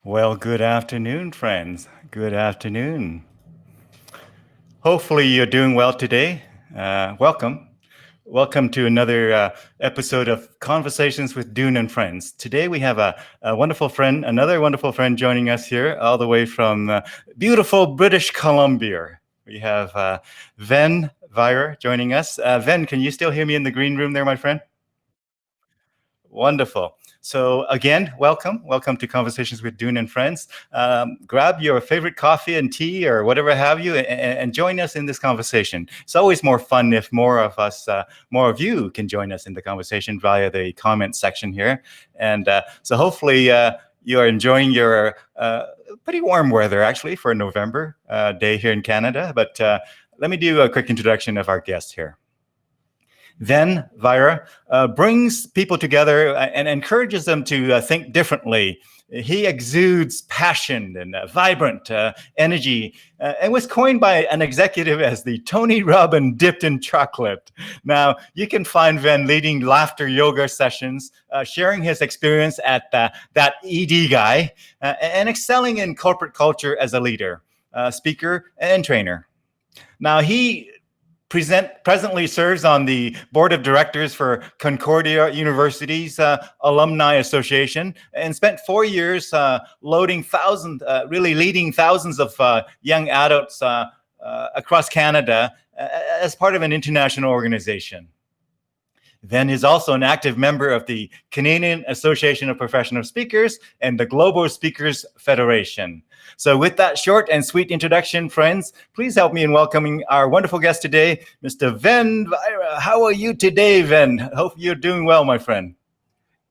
Well, good afternoon, friends. Good afternoon. Hopefully, you're doing well today. Welcome. Welcome to another episode of Conversations with Dune and Friends. Today, we have a wonderful friend, another wonderful friend joining us here, all the way from beautiful British Columbia. We have Ven Virah joining us. Ven, can you still hear me in the green room there, my friend? Wonderful. So again, welcome. Welcome to Conversations with Dune and Friends. Grab your favorite coffee and tea or whatever have you and join us in this conversation. It's always more fun if more of us, more of you can join us in the conversation via the comment section here. And so hopefully you are enjoying your pretty warm weather actually for a November day here in Canada. But let me do a quick introduction of our guest here. Ven Virah brings people together and encourages them to think differently. He exudes passion and vibrant energy and was coined by an executive as the Tony Robbins dipped in chocolate. Now, you can find Ven leading laughter yoga sessions, sharing his experience at that ED guy, and excelling in corporate culture as a leader, speaker, and trainer. Now, he presently serves on the board of directors for Concordia University's Alumni Association and spent 4 years really leading thousands of young adults across Canada as part of an international organization. Ven is also an active member of the Canadian Association of Professional Speakers and the Global Speakers Federation. So with that short and sweet introduction, friends, please help me in welcoming our wonderful guest today, Mr. Ven Virah. How are you today, Ven? Hope you're doing well, my friend.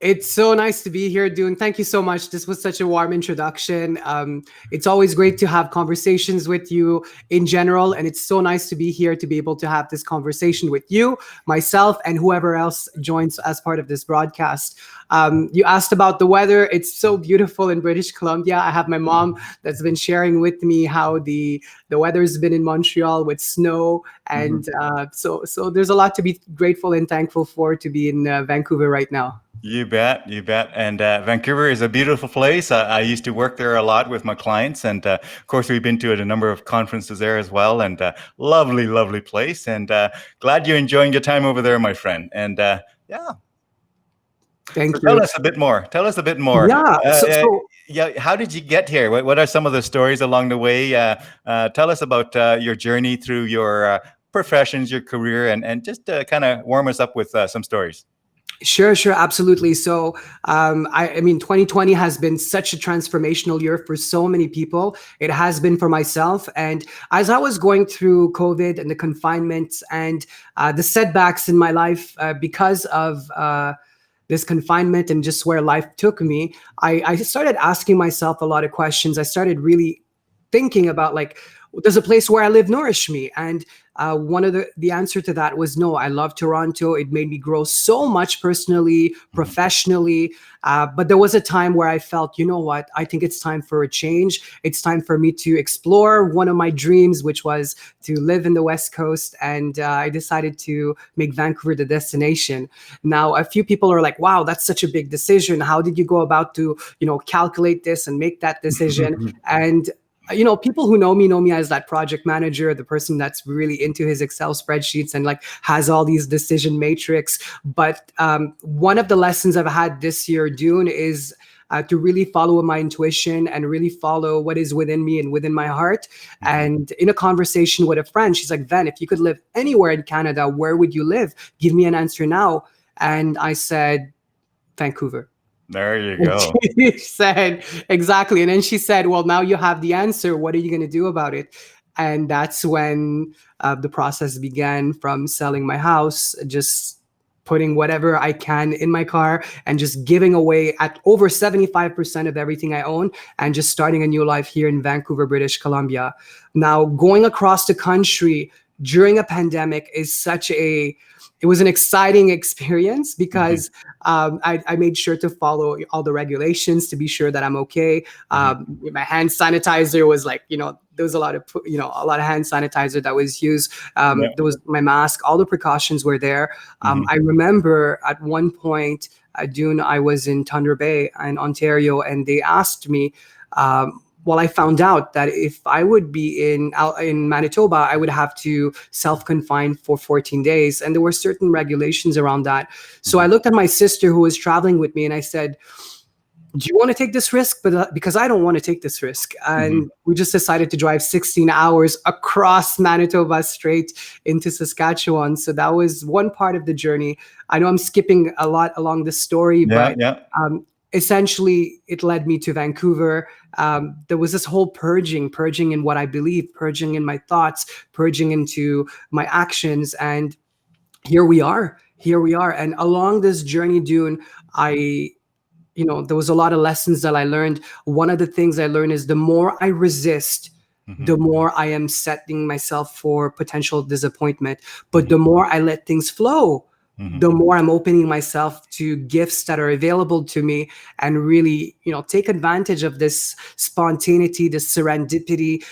It's so nice to be here, Dune. Thank you so much. This was such a warm introduction. It's always great to have conversations with you in general, and it's so nice to be here to be able to have this conversation with you, myself, and whoever else joins as part of this broadcast. You asked about the weather. It's so beautiful in British Columbia. I have my mom that's been sharing with me how the weather's been in Montreal with snow, and so there's a lot to be grateful and thankful for to be in Vancouver right now. You bet, you bet. And Vancouver is a beautiful place. I used to work there a lot with my clients. And of course, we've been to a number of conferences there as well. And lovely, lovely place. And glad you're enjoying your time over there, my friend. And yeah. Thank So you. tell us a bit more. Tell us a bit more. Yeah, how did you get here? What are some of the stories along the way? Tell us about your journey through your professions, your career, and just kind of warm us up with some stories. Sure, absolutely. So, I mean, 2020 has been such a transformational year for so many people. It has been for myself. And as I was going through COVID and the confinements and the setbacks in my life because of this confinement and just where life took me, I started asking myself a lot of questions. I started really thinking about like, does a place where I live nourish me? And one of the answer to that was no. I love Toronto. It made me grow so much personally, professionally. But there was a time where I felt, you know what? I think it's time for a change. It's time for me to explore one of my dreams, which was to live in the West Coast. And I decided to make Vancouver the destination. Now, a few people are like, wow, that's such a big decision. How did you go about to, calculate this and make that decision? And people who know me as that project manager, the person that's really into his Excel spreadsheets and like has all these decision matrix. But one of the lessons I've had this year, Dune, is to really follow my intuition and really follow what is within me and within my heart. And in a conversation with a friend, she's like, Ven, if you could live anywhere in Canada, where would you live? Give me an answer now. And I said, Vancouver. There you go. She said, exactly. And then she said, well, now you have the answer. What are you going to do about it? And that's when the process began, from selling my house, just putting whatever I can in my car and just giving away at over 75% of everything I own and just starting a new life here in Vancouver, British Columbia. Now, going across the country during a pandemic is it was an exciting experience because I made sure to follow all the regulations to be sure that I'm okay. My hand sanitizer was like, there was a lot of hand sanitizer that was used. There was my mask, all the precautions were there. I remember at one point, Dune, I was in Thunder Bay in Ontario, and they asked me, Well, I found out that if I would be in Manitoba, I would have to self-confine for 14 days, and there were certain regulations around that. So I Mhm. looked at my sister who was traveling with me, and I said, do you want to take this risk? But because I don't want to take this risk. Mhm. And we just decided to drive 16 hours across Manitoba straight into Saskatchewan. So that was one part of the journey. I know I'm skipping a lot along the story, Yeah, but yeah. um, essentially it led me to Vancouver. There was this whole purging in what I believe, purging in my thoughts, purging into my actions. And here we are. And along this journey, Dune, I there was a lot of lessons that I learned. One of the things I learned is the more I resist, Mhm. the more I am setting myself for potential disappointment. But Mhm. the more I let things flow, Mhm. the more I'm opening myself to gifts that are available to me, and really, take advantage of this spontaneity, this serendipity,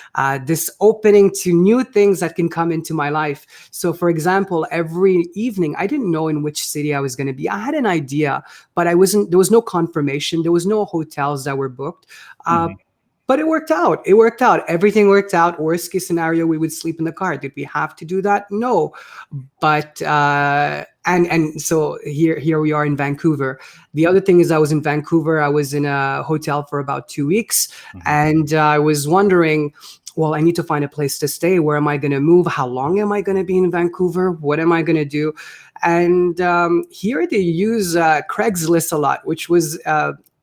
this opening to new things that can come into my life. So, for example, every evening, I didn't know in which city I was going to be. I had an idea, but there was no confirmation. There was no hotels that were booked. Uh, Mhm. but it worked out. It worked out. Everything worked out. Worst case scenario, we would sleep in the car. Did we have to do that? No. But and so here we are in Vancouver. The other thing is, I was in Vancouver. I was in a hotel for about 2 weeks, Mhm. and I was wondering, well, I need to find a place to stay. Where am I going to move? How long am I going to be in Vancouver? What am I going to do? And here they use Craigslist a lot, which was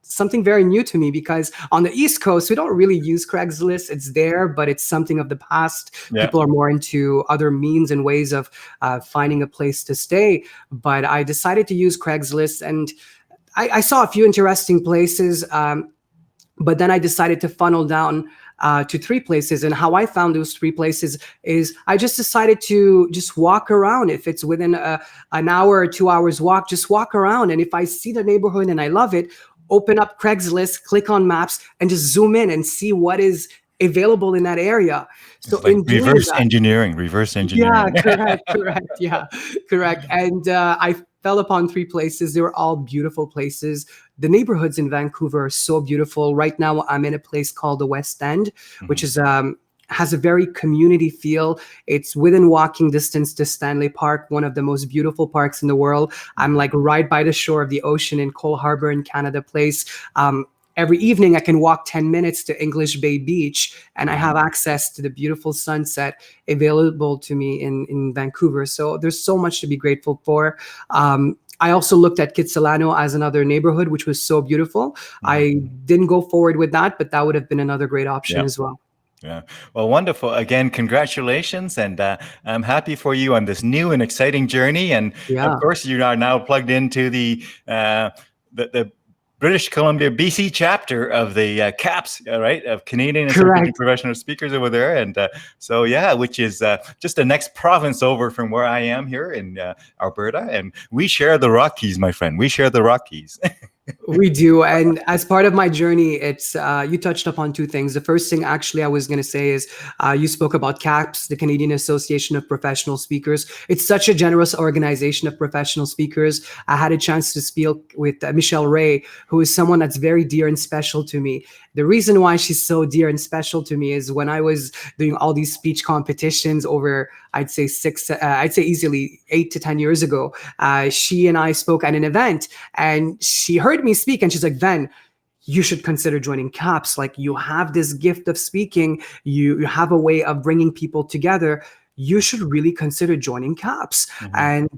something very new to me, because on the East Coast, we don't really use Craigslist. It's there, but it's something of the past. Yeah. People are more into other means and ways of finding a place to stay. But I decided to use Craigslist, and I saw a few interesting places. But then I decided to funnel down to 3 places. And how I found those 3 places is I just decided to just walk around. If it's within an hour or 2 hours walk, just walk around. And if I see the neighborhood and I love it, open up Craigslist, click on maps, and just zoom in and see what is available in that area. So It's like in doing that, reverse yeah, engineering. correct. Yeah, correct. And I fell upon 3 places. They were all beautiful places. The neighborhoods in Vancouver are so beautiful. Right now, I'm in a place called the West End, which Mhm. is has a very community feel. It's within walking distance to Stanley Park, one of the most beautiful parks in the world. I'm Mhm. like right by the shore of the ocean in Cole Harbour in Canada Place. Every evening I can walk 10 minutes to English Bay Beach, and I Mhm. have access to the beautiful sunset available to me in Vancouver. So there's so much to be grateful for. I also looked at Kitsilano as another neighborhood, which was so beautiful. Mhm. I didn't go forward with that, but that would have been another great option Yeah. as well. Yeah. Well, wonderful. Again, congratulations. And I'm happy for you on this new and exciting journey. And of Yeah, course, you are now plugged into the British Columbia, BC chapter of the CAPS, right, of Canadian Association of correct. Professional Speakers over there. And so, yeah, which is just the next province over from where I am here in Alberta. And we share the Rockies, my friend. We share the Rockies. We do. And as part of my journey, it's you touched upon 2 things. The first thing, actually, I was going to say is you spoke about CAPS, the Canadian Association of Professional Speakers. It's such a generous organization of professional speakers. I had a chance to speak with Michelle Ray, who is someone that's very dear and special to me. The reason why she's so dear and special to me is when I was doing all these speech competitions over, I'd say easily 8 to 10 years ago, she and I spoke at an event, and she heard me speak, and she's like, Ven, you should consider joining CAPS. Like, you have this gift of speaking, you have a way of bringing people together. You should really consider joining CAPS. Mhm.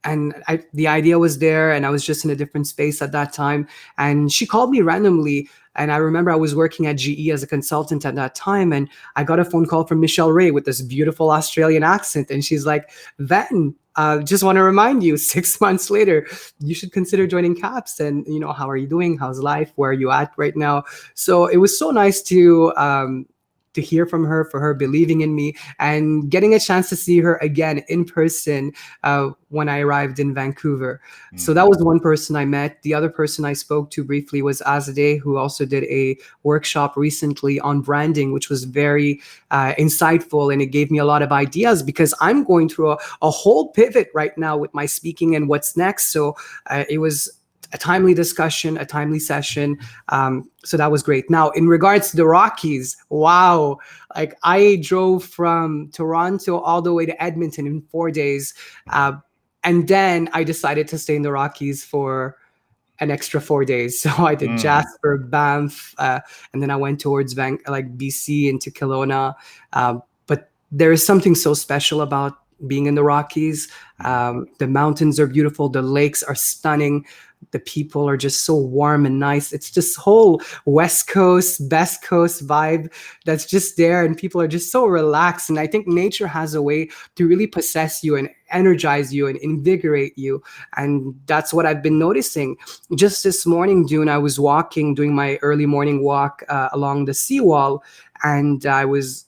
And the idea was there, and I was just in a different space at that time. And she called me randomly. And I remember I was working at GE as a consultant at that time, and I got a phone call from Michelle Ray with this beautiful Australian accent. And she's like, Ven, just want to remind you, 6 months later, you should consider joining CAPS. And, how are you doing? How's life? Where are you at right now? So it was so nice to hear from her, for her believing in me, and getting a chance to see her again in person when I arrived in Vancouver. So Mhm. that was one person I met. The other person I spoke to briefly was Azadeh, who also did a workshop recently on branding, which was very insightful, and it gave me a lot of ideas, because I'm going through a whole pivot right now with my speaking and what's next. So it was a timely discussion, a timely session. So that was great. Now, in regards to the Rockies, wow, like I drove from Toronto all the way to Edmonton in 4 days. And then I decided to stay in the Rockies for an extra 4 days. So I did Mm. Jasper, Banff, and then I went towards like BC into Kelowna. But there is something so special about being in the Rockies. The mountains are beautiful. The lakes are stunning. The people are just so warm and nice. It's just whole West Coast, Best Coast vibe that's just there, and people are just so relaxed. And I think nature has a way to really possess you and energize you and invigorate you. And that's what I've been noticing. Just this morning, Dune, I was walking, doing my early morning walk along the seawall, and I was,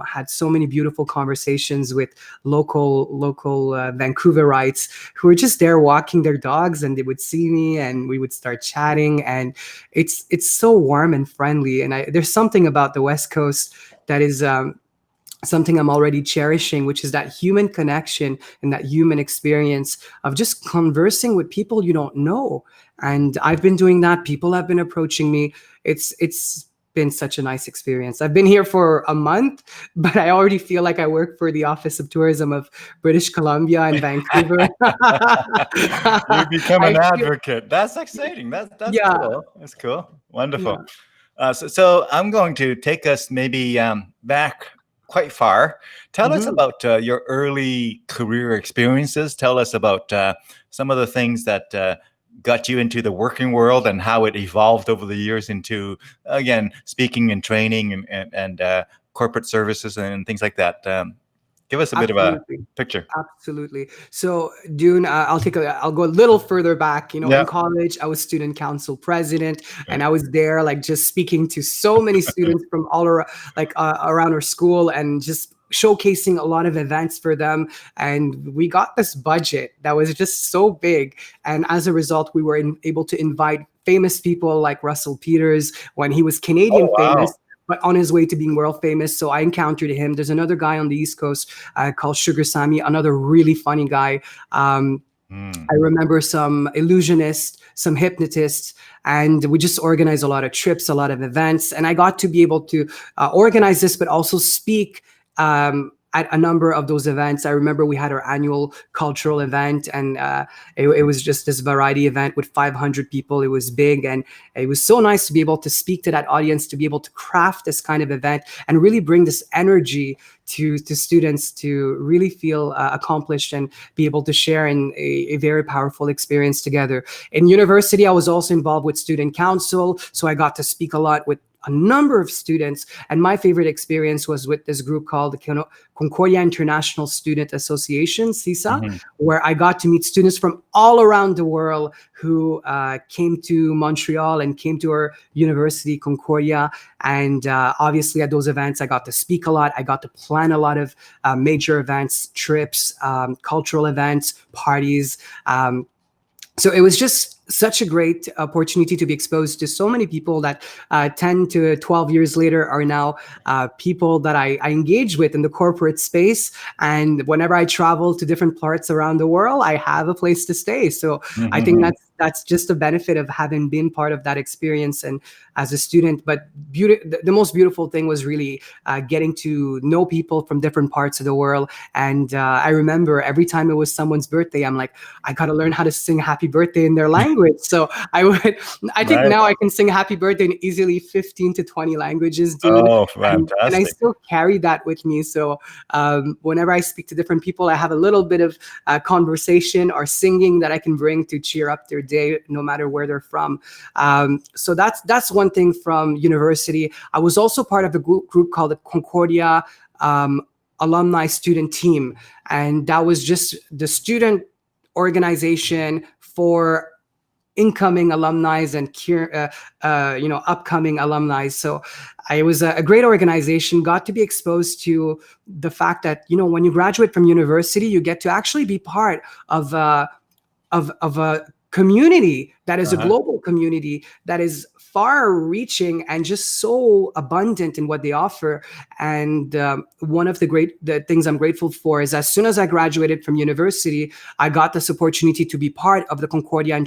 had so many beautiful conversations with local Vancouverites who were just there walking their dogs, and they would see me and we would start chatting, and it's so warm and friendly. And there's something about the West Coast that is something I'm already cherishing, which is that human connection and that human experience of just conversing with people you don't know. And I've been doing that. People have been approaching me. It's been such a nice experience. I've been here for a month, but I already feel like I work for the Office of Tourism of British Columbia and Vancouver. You become I an feel, advocate. That's exciting. That's yeah, cool. That's cool. Wonderful. yeah. So I'm going to take us maybe back quite far. Tell us Mhm. about your early career experiences. Tell us about some of the things that got you into the working world and how it evolved over the years into, again, speaking and training and corporate services and things like that. Give us a bit of a Absolutely. picture. Absolutely. So, Dune, I'll go a little further back. Yeah. In college, I was student council president, and Right. I was there, like, just speaking to so many students from all around, around our school, and just showcasing a lot of events for them. And we got this budget that was just so big, and as a result, we were able to invite famous people like Russell Peters when he was Oh, Canadian wow. famous, but on his way to being world famous. So I encountered him. There's another guy on the East Coast called Sugar Sammy, another really funny guy. Mm. I remember some illusionists, some hypnotists, and we just organized a lot of trips, a lot of events. And I got to be able to organize this, but also speak at a number of those events. I remember we had our annual cultural event, and it was just this variety event with 500 people. It was big, and it was so nice to be able to speak to that audience, to be able to craft this kind of event and really bring this energy to students to really feel accomplished and be able to share in a very powerful experience together. In university, I was also involved with student council, so I got to speak a lot with a number of students. And my favorite experience was with this group called the Concordia International Student Association, CISA, Mhm. where I got to meet students from all around the world who came to Montreal and came to our university, Concordia. And obviously at those events, I got to speak a lot. I got to plan a lot of major events, trips, cultural events, parties. So it was just such a great opportunity to be exposed to so many people that 10 to 12 years later are now people that I engage with in the corporate space. And whenever I travel to different parts around the world, I have a place to stay. So I think Mhm. that's just a benefit of having been part of that experience and as a student. But the most beautiful thing was really getting to know people from different parts of the world. And I remember every time it was someone's birthday, I'm like, I got to learn how to sing happy birthday in their language. So I think Right. now I can sing happy birthday in easily 15 to 20 languages, dude. Oh, And I fantastic. still carry that with me. So whenever I speak to different people, I have a little bit of conversation or singing that I can bring to cheer up their day, no matter where they're from. So that's one thing from university. I was also part of a group called the Concordia Alumni Student Team, and that was just the student organization for incoming alumni and upcoming alumni. So it was a great organization. Got to be exposed to the fact that when you graduate from university, you get to actually be part of of a community that is a Uh-huh. global community that is far reaching and just so abundant in what they offer. And one of the things I'm grateful for is as soon as I graduated from university, I got this opportunity to be part of the Concordia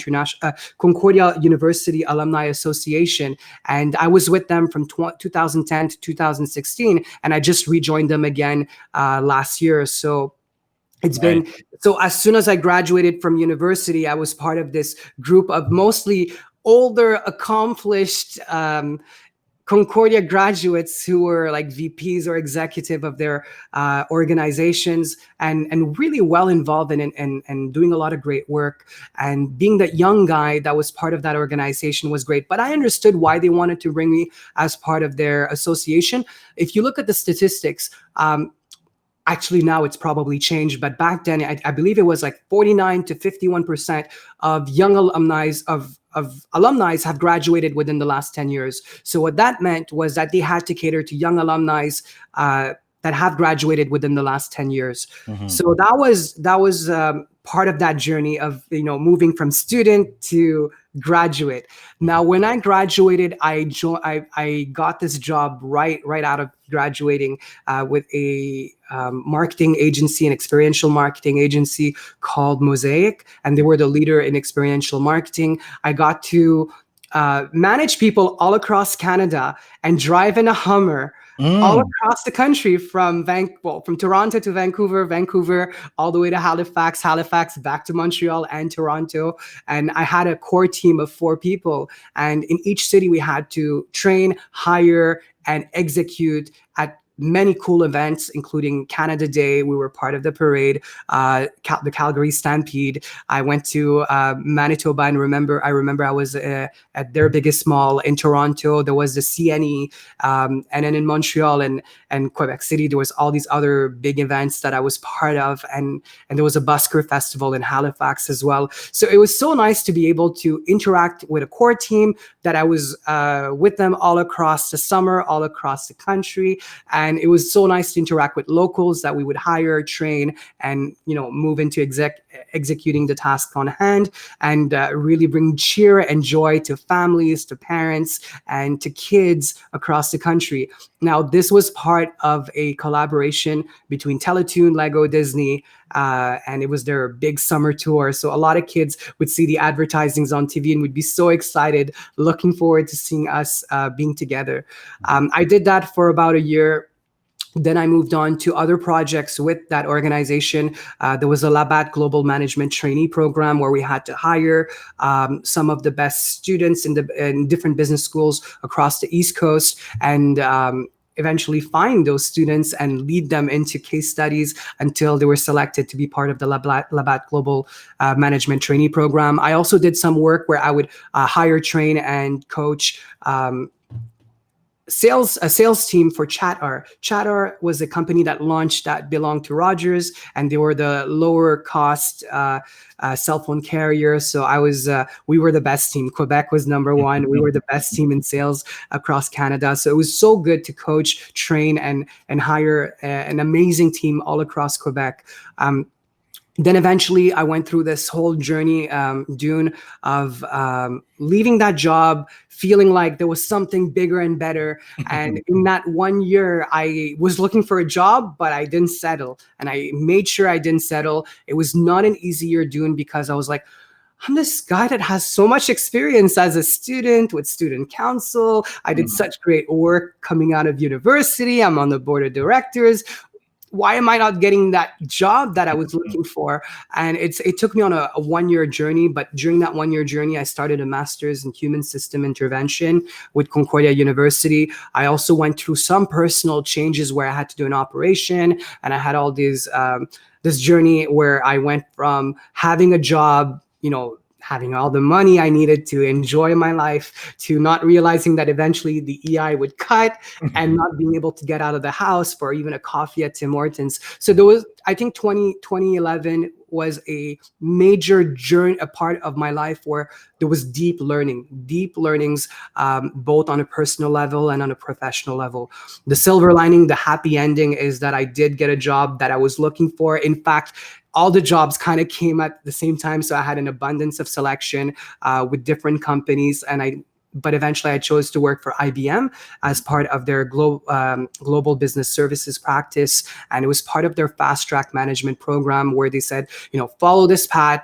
University Alumni Association. And I was with them from 2010 to 2016. And I just rejoined them again last year. So it's been, so as soon as I graduated from university, I was part of this group of mostly older, accomplished Concordia graduates who were like VPs or executive of their organizations, and really well involved in and doing a lot of great work. And being that young guy that was part of that organization was great. But I understood why they wanted to bring me as part of their association. If you look at the statistics, actually, now it's probably changed, but back then, I believe it was like 49 to 51% of young alumni of alumni have graduated within the last 10 years. So what that meant was that they had to cater to young alumni that have graduated within the last 10 years. Mm-hmm. So that was part of that journey of, moving from student to graduate. Now, when I graduated, I got this job right out of graduating with a marketing agency, an experiential marketing agency called Mosaic, and they were the leader in experiential marketing. I got to manage people all across Canada and drive in a Hummer all across the country from Toronto to Vancouver, all the way to Halifax, back to Montreal and Toronto. And I had a core team of 4 people. And in each city, we had to train, hire, and execute at many cool events, including Canada Day. We were part of the parade, the Calgary Stampede. I went to Manitoba, and I remember I was at their biggest mall in Toronto. There was the CNE, and then in Montreal and Quebec City, there was all these other big events that I was part of, and there was a busker festival in Halifax as well. So it was so nice to be able to interact with a core team that I was with them all across the summer, all across the country. And it was so nice to interact with locals that we would hire, train, and move into executing the task on hand, and really bring cheer and joy to families, to parents, and to kids across the country. Now, this was part of a collaboration between Teletoon, Lego, Disney, and it was their big summer tour. So a lot of kids would see the advertisings on TV and would be so excited, looking forward to seeing us being together. I did that for about a year. Then I moved on to other projects with that organization. There was a Labatt Global Management Trainee Program where we had to hire some of the best students in different business schools across the East Coast, and eventually find those students and lead them into case studies until they were selected to be part of the Labatt Global Management Trainee Program. I also did some work where I would hire, train, and coach a sales team for Chatar. Chatar was a company that launched that belonged to Rogers, and they were the lower cost cell phone carrier. So we were the best team. Quebec was number 1. We were the best team in sales across Canada. So it was so good to coach, train, and hire an amazing team all across Quebec. Then eventually I went through this whole journey, Dune, of leaving that job, feeling like there was something bigger and better. And in that 1 year, I was looking for a job, but I didn't settle. And I made sure I didn't settle. It was not an easy year, Dune, because I was like, I'm this guy that has so much experience as a student with student council. I did such great work coming out of university. I'm on the board of directors. Why am I not getting that job that I was looking for? And it took me on a 1-year journey. But during that 1-year journey, I started a master's in human system intervention with Concordia University. I also went through some personal changes where I had to do an operation, and I had all these this journey where I went from having a job, having all the money I needed to enjoy my life, to not realizing that eventually the EI would cut and not being able to get out of the house for even a coffee at Tim Hortons. So there was, I think 2011 was a major journey, a part of my life where there was deep learnings, both on a personal level and on a professional level. The silver lining, the happy ending, is that I did get a job that I was looking for. In fact, all the jobs kind of came at the same time. So I had an abundance of selection with different companies, and I but eventually I chose to work for IBM as part of their global business services practice. And it was part of their fast track management program where they said, follow this path.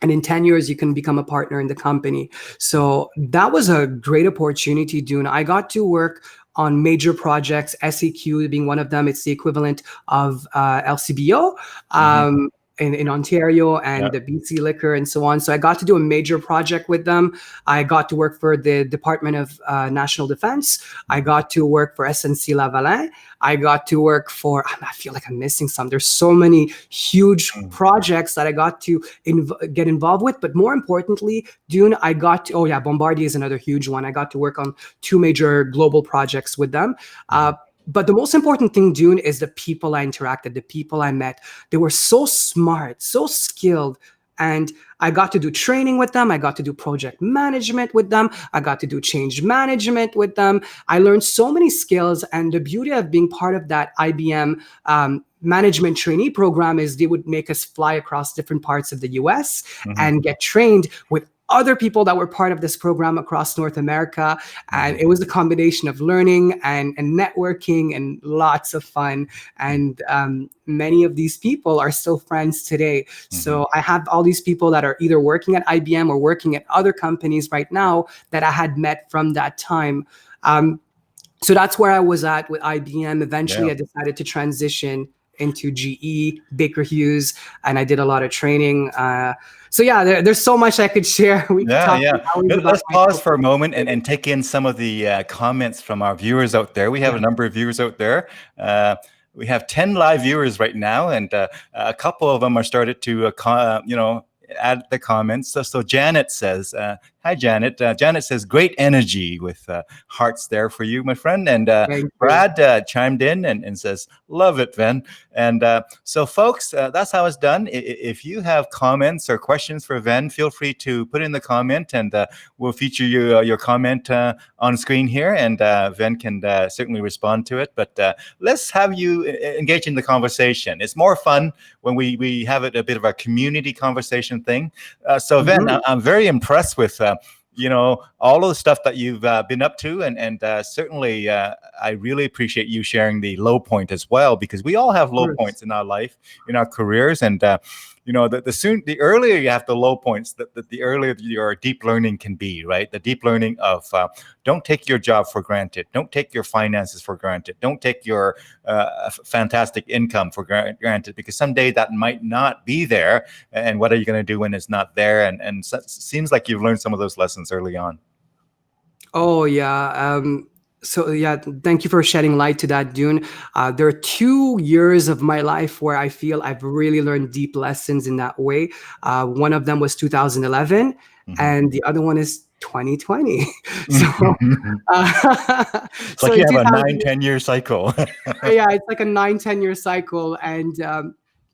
And in 10 years, you can become a partner in the company. So that was a great opportunity, Dune. I got to work on major projects, SEQ being one of them. It's the equivalent of LCBO. In Ontario and the BC Liquor and so on. So I got to do a major project with them. I got to work for the Department of National Defense. I got to work for SNC Lavalin. I got to work for, I feel like I'm missing some. There's so many huge projects that I got to get involved with. But more importantly, Dune, I got to, Bombardier is another huge one. I got to work on 2 major global projects with them. But the most important thing, Dune, is the people I interacted, the people I met. They were so smart, so skilled. And I got to do training with them. I got to do project management with them. I got to do change management with them. I learned so many skills. And the beauty of being part of that IBM management trainee program is they would make us fly across different parts of the US and get trained with other people that were part of this program across North America. And it was a combination of learning and networking and lots of fun. And many of these people are still friends today. So I have all these people that are either working at IBM or working at other companies right now that I had met from that time. So that's where I was at with IBM. Eventually, I decided to transition into GE, Baker Hughes, and I did a lot of training. So there's so much I could share. We could talk Let's pause for a moment and take in some of the comments from our viewers out there. We have a number of viewers out there. We have 10 live viewers right now, and a couple of them are started to, add the comments. So Janet says, hi, Janet. Janet says, great energy with hearts there for you, my friend. And Brad chimed in and says, love it, Ven. And so, folks, that's how it's done. If you have comments or questions for Ven, feel free to put in the comment, and we'll feature your comment on screen here, and Ven can certainly respond to it. But let's have you engage in the conversation. It's more fun when we have it a bit of a community conversation thing. So Ven, I'm very impressed with all of the stuff that you've been up to, and certainly I really appreciate you sharing the low point as well, because we all have low points in our life, in our careers, and the earlier you have the low points, the earlier your deep learning can be, right? The deep learning of don't take your job for granted, don't take your finances for granted, don't take your fantastic income for granted, because someday that might not be there, and what are you going to do when it's not there? And so it seems like you've learned some of those lessons early on. Oh yeah. Thank you for shedding light to that, Dune. There are 2 years of my life where I feel I've really learned deep lessons in that way. One of them was 2011, and the other one is 2020. So, it's like you have a 9-10 year cycle. It's like a 9-10 year cycle. And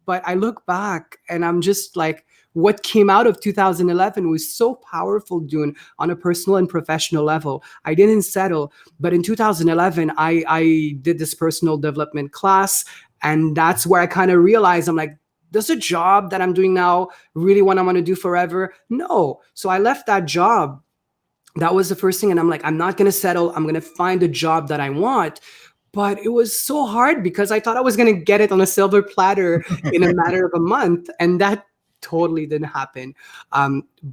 but I look back and I'm just like, what came out of 2011 was so powerful, Dune, on a personal and professional level. I didn't settle, but in 2011, I did this personal development class, and that's where I kind of realized, I'm like, does a job that I'm doing now really what I want to do forever? No. So I left that job. That was the first thing, and I'm like, I'm not going to settle. I'm going to find a job that I want. But it was so hard because I thought I was going to get it on a silver platter in a matter of a month, and that totally didn't happen.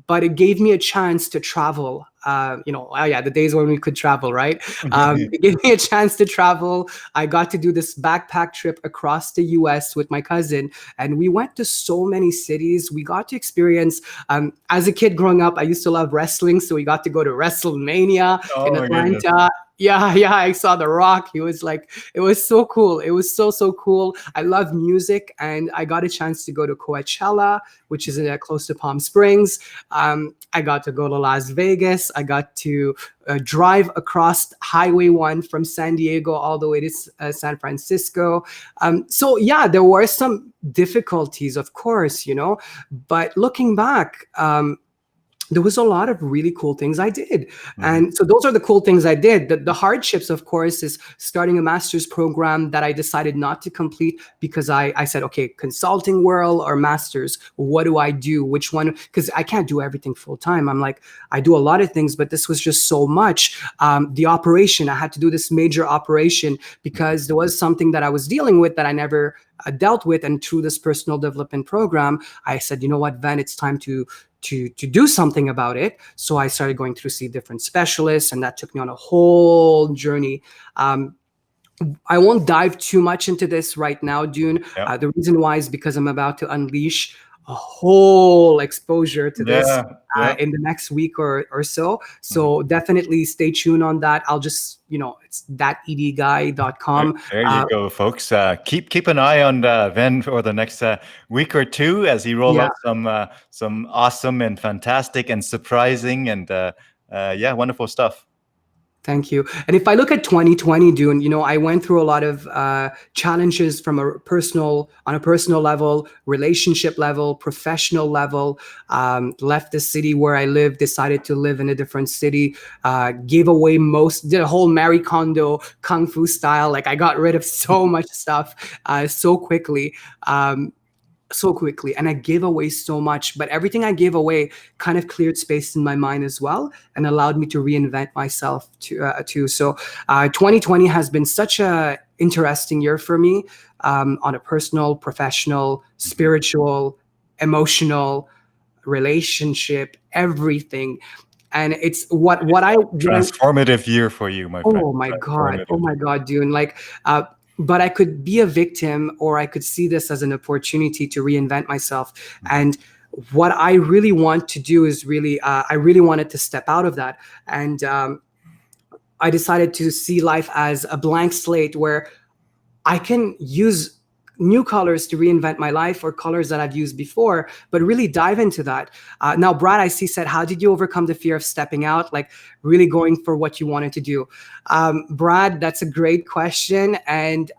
But it gave me a chance to travel. The days when we could travel, right? It gave me a chance to travel. I got to do this backpack trip across the US with my cousin, and we went to so many cities. We got to experience, as a kid growing up, I used to love wrestling. So we got to go to WrestleMania in Atlanta. Yeah, I saw The Rock. It was so cool. It was so cool. I love music, and I got a chance to go to Coachella, which is close to Palm Springs. I got to go to Las Vegas. I got to drive across Highway 1 from San Diego all the way to San Francisco. There were some difficulties, of course, but looking back, there was a lot of really cool things I did. Mhm. And so those are the cool things I did. The hardships, of course, is starting a master's program that I decided not to complete because I said, okay, consulting world or master's, what do I do? Which one? Because I can't do everything full time. I'm like, I do a lot of things, but this was just so much. The operation, I had to do this major operation because there was something that I was dealing with that I never dealt with. And through this personal development program, I said, you know what, Ven, it's time to do something about it. So I started going to see different specialists, and that took me on a whole journey. I won't dive too much into this right now, Dune. Yeah. The reason why is because I'm about to unleash a whole exposure to this Yeah. Yeah. in the next week or so. So definitely stay tuned on that. I'll just, it's thatedguy.com. There you go, folks. Keep an eye on Ven for the next week or two as he roll Yeah. out some awesome and fantastic and surprising and wonderful stuff. Thank you. And if I look at 2020, Dune, I went through a lot of challenges on a personal level, relationship level, professional level. Left the city where I live, decided to live in a different city. Gave away did a whole Marie Kondo kung fu style. Like I got rid of so much stuff so quickly. And I gave away so much, but everything I gave away kind of cleared space in my mind as well and allowed me to reinvent myself too. So 2020 has been such a interesting year for me on a personal, professional, spiritual, emotional, relationship, everything. And it's what I transformative year for you, my friend. Oh my God, Dune. But I could be a victim, or I could see this as an opportunity to reinvent myself. And what I really want to do is I really wanted to step out of that. And I decided to see life as a blank slate where I can use new colors to reinvent my life, or colors that I've used before, but really dive into that. Now, Brad, I see said, how did you overcome the fear of stepping out, like really going for what you wanted to do? Brad, that's a great question. And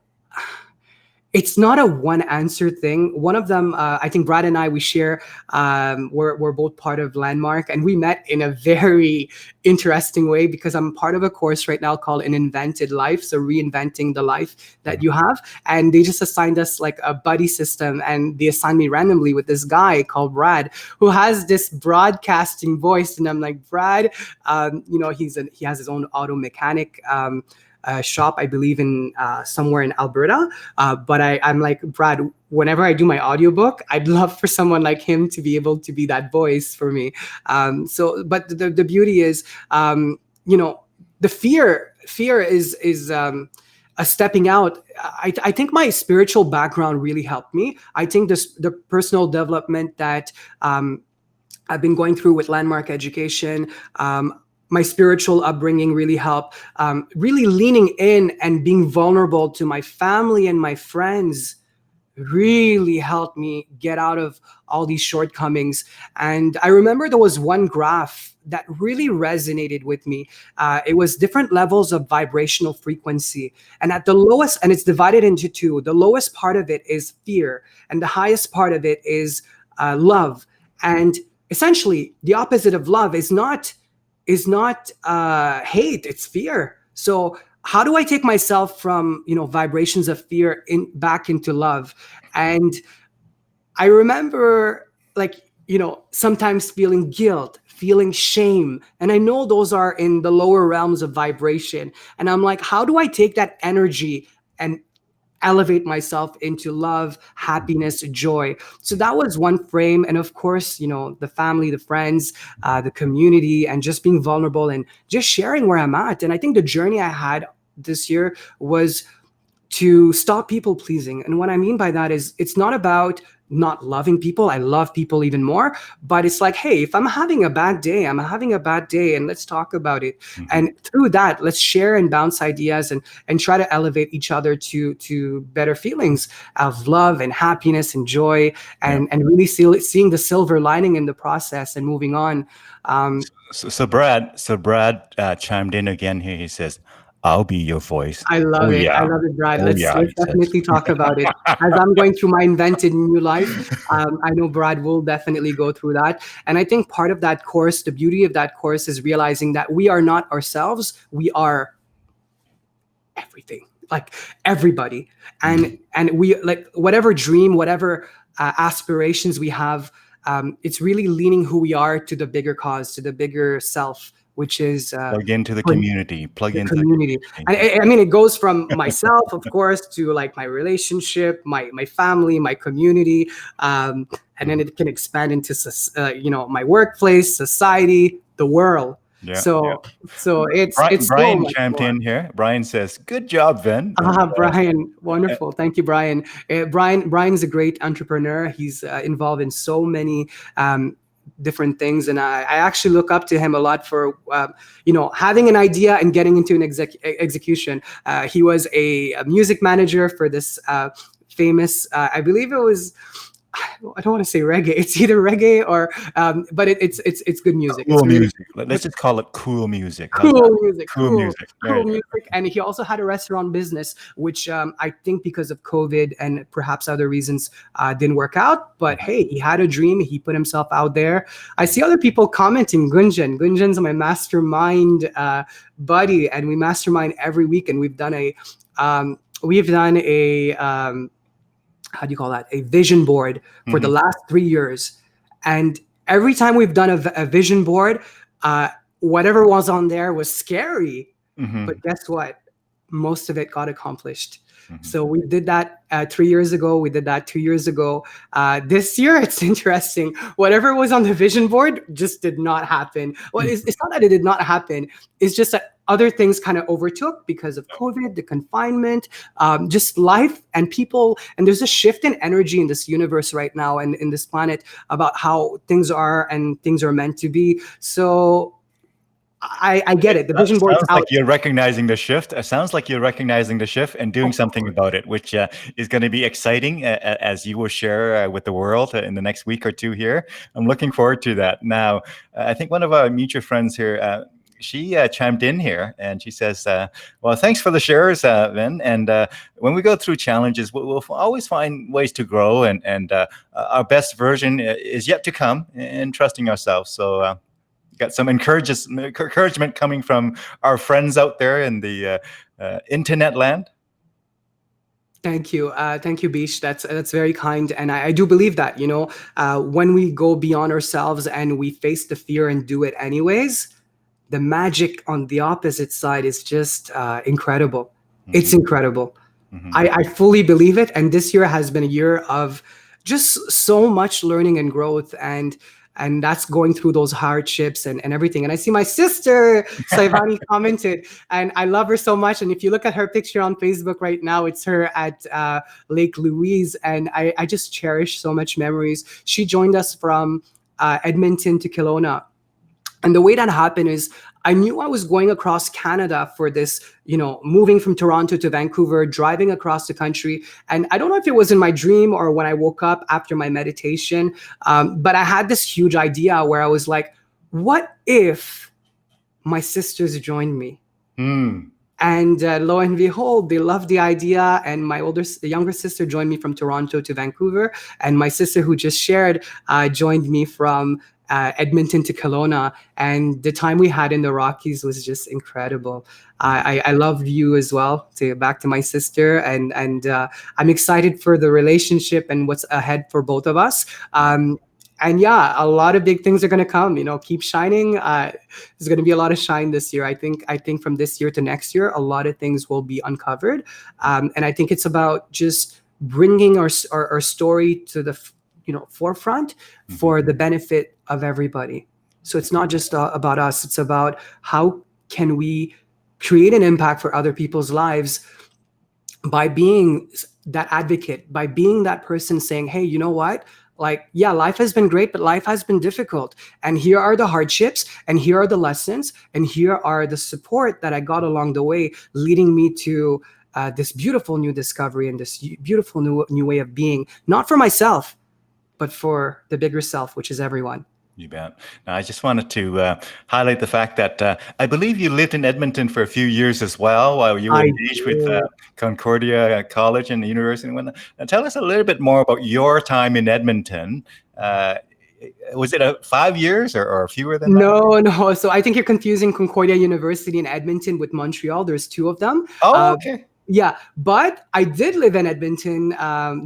it's not a one answer thing. One of them, I think Brad and I, we share, we're both part of Landmark, and we met in a very interesting way because I'm part of a course right now called An Invented Life. So reinventing the life that you have. And they just assigned us like a buddy system, and they assigned me randomly with this guy called Brad, who has this broadcasting voice. And I'm like, Brad, he has his own auto mechanic shop, I believe in somewhere in Alberta. But I'm like, Brad, whenever I do my audiobook, I'd love for someone like him to be able to be that voice for me. But the beauty is, the fear is a stepping out. I think my spiritual background really helped me. I think the personal development that I've been going through with Landmark Education, my spiritual upbringing really helped. Really leaning in and being vulnerable to my family and my friends really helped me get out of all these shortcomings. And I remember there was one graph that really resonated with me. It was different levels of vibrational frequency. And at the lowest, and it's divided into two, the lowest part of it is fear, and the highest part of it is love. And essentially, the opposite of love is not hate, it's fear. So how do I take myself from vibrations of fear back into love? And I remember sometimes feeling guilt, feeling shame, and I know those are in the lower realms of vibration. And I'm like, how do I take that energy and elevate myself into love, happiness, joy? So that was one frame. And of course, the family, the friends, the community, and just being vulnerable and just sharing where I'm at. And I think the journey I had this year was to stop people pleasing. And what I mean by that is it's not about not loving people. I love people even more, but it's like, hey, if I'm having a bad day, I'm having a bad day, and let's talk about it. Mm-hmm. And through that, let's share and bounce ideas and try to elevate each other to better feelings of love and happiness and joy, and really seeing the silver lining in the process and moving on. So Brad chimed in again here. He says, I'll be your voice. I Oh love it. I yeah. love it, Brad. Oh Let's yeah, let's he says. definitely talk about it. As I'm going through my invented new life, I know Brad will definitely go through that. And I think part of that course, the beauty of that course, is realizing that we are not ourselves. We are everything, like everybody, and we like whatever dream, whatever aspirations we have. It's really leaning who we are to the bigger cause, to the bigger self, which is Plug into the for community. Plug the into the community. And community. I mean, it goes from myself, of course, to like my relationship, my family, my community, and then it can expand into my workplace, society, the world. Yeah, yeah. So it's so Brian much chimed more. in here. Brian says, "Good job, Ven." And Brian, uh, wonderful. Thank you, Brian. Brian's a great entrepreneur. He's involved in so many different things, and I actually look up to him a lot for having an idea and getting into an execution. He was a music manager for this famous, I believe it was. I don't want to say reggae. It's either reggae or, but it's good music. cool It's really music. Let's just call it cool music. How's that? cool music, Cool music. There cool you go. music. And he also had a restaurant business, which I think because of COVID and perhaps other reasons didn't work out. But hey, he had a dream. He put himself out there. I see other people commenting. Gunjan's my mastermind buddy, and we mastermind every week. And we've done a how do you call that? A vision board for the last 3 years. And every time we've done a vision board, whatever was on there was scary. But guess what? Most of it got accomplished. So we did that 3 years ago. We did that 2 years ago. This year, it's interesting. Whatever was on the vision board just did not happen. Well, it's not that it did not happen. It's just that other things kind of overtook because of COVID, the confinement, just life and people. And there's a shift in energy in this universe right now and in this planet about how things are and things are meant to be. So I get it. The That vision board's sounds out. like you're recognizing the shift. It sounds like you're recognizing the shift and doing something about it, which is going to be exciting as you will share with the world in the next week or two here. I'm looking forward to that. Now, I think one of our mutual friends here, she chimed in here and she says, well, thanks for the shares, Ven. And when we go through challenges, we'll always find ways to grow and our best version is yet to come in trusting ourselves. So got some encouragement coming from our friends out there in the internet land. Thank you, Bish. That's very kind, and I do believe that when we go beyond ourselves and we face the fear and do it anyways, the magic on the opposite side is just incredible. It's incredible. I fully believe it, and this year has been a year of just so much learning and growth, and that's going through those hardships and everything. And I see my sister, Saivani, commented, and I love her so much. And if you look at her picture on Facebook right now, it's her at Lake Louise. And I just cherish so much memories. She joined us from Edmonton to Kelowna. And the way that happened is I knew I was going across Canada for this, moving from Toronto to Vancouver, driving across the country. And I don't know if it was in my dream or when I woke up after my meditation, but I had this huge idea where I was like, what if my sisters joined me? And lo and behold, they loved the idea. And the younger sister joined me from Toronto to Vancouver. And my sister who just shared joined me from Edmonton to Kelowna, and the time we had in the Rockies was just incredible. I love you as well. Back to my sister, and I'm excited for the relationship and what's ahead for both of us. And yeah, a lot of big things are going to come. Keep shining. There's going to be a lot of shine this year. I think from this year to next year, a lot of things will be uncovered. And I think it's about just bringing our story to the forefront for the benefit of everybody. So it's not just about us. It's about how can we create an impact for other people's lives by being that advocate, by being that person saying, hey, you know what? Like, yeah, life has been great, but life has been difficult. And here are the hardships, and here are the lessons, and here are the support that I got along the way, leading me to this beautiful new discovery and this beautiful new way of being, not for myself, but for the bigger self, which is everyone. You bet. Now, I just wanted to highlight the fact that I believe you lived in Edmonton for a few years as well, while you were I engaged with did. Concordia College and the university and whatnot. Now, tell us a little bit more about your time in Edmonton. Uh, was it 5 years or fewer than that? No. So I think you're confusing Concordia University in Edmonton with Montreal. There's two of them. Oh, okay. Yeah, but I did live in Edmonton,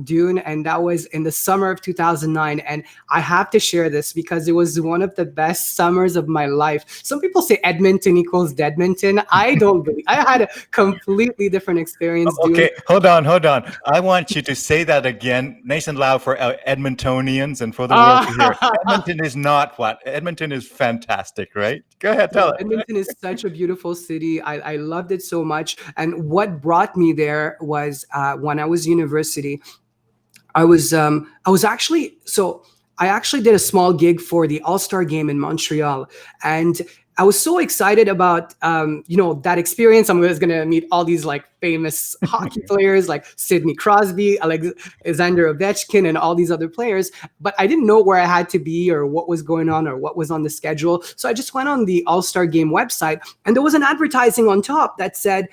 Dune, and that was in the summer of 2009. And I have to share this because it was one of the best summers of my life. Some people say Edmonton equals Deadmonton. I don't believe. I had a completely different experience, Dune. Okay, hold on. I want you to say that again, nice and loud for Edmontonians and for the world to hear. Edmonton is not what? Edmonton is fantastic, right? Go ahead, tell it. Edmonton is such a beautiful city. I loved it so much. And what brought me there was when I was university. I was actually I actually did a small gig for the All-Star game in Montreal, and I was so excited about that experience. I was gonna meet all these like famous hockey players like Sidney Crosby, Alexander Ovechkin, and all these other players. But I didn't know where I had to be or what was going on or what was on the schedule. So I just went on the All-Star game website, and there was an advertising on top that said,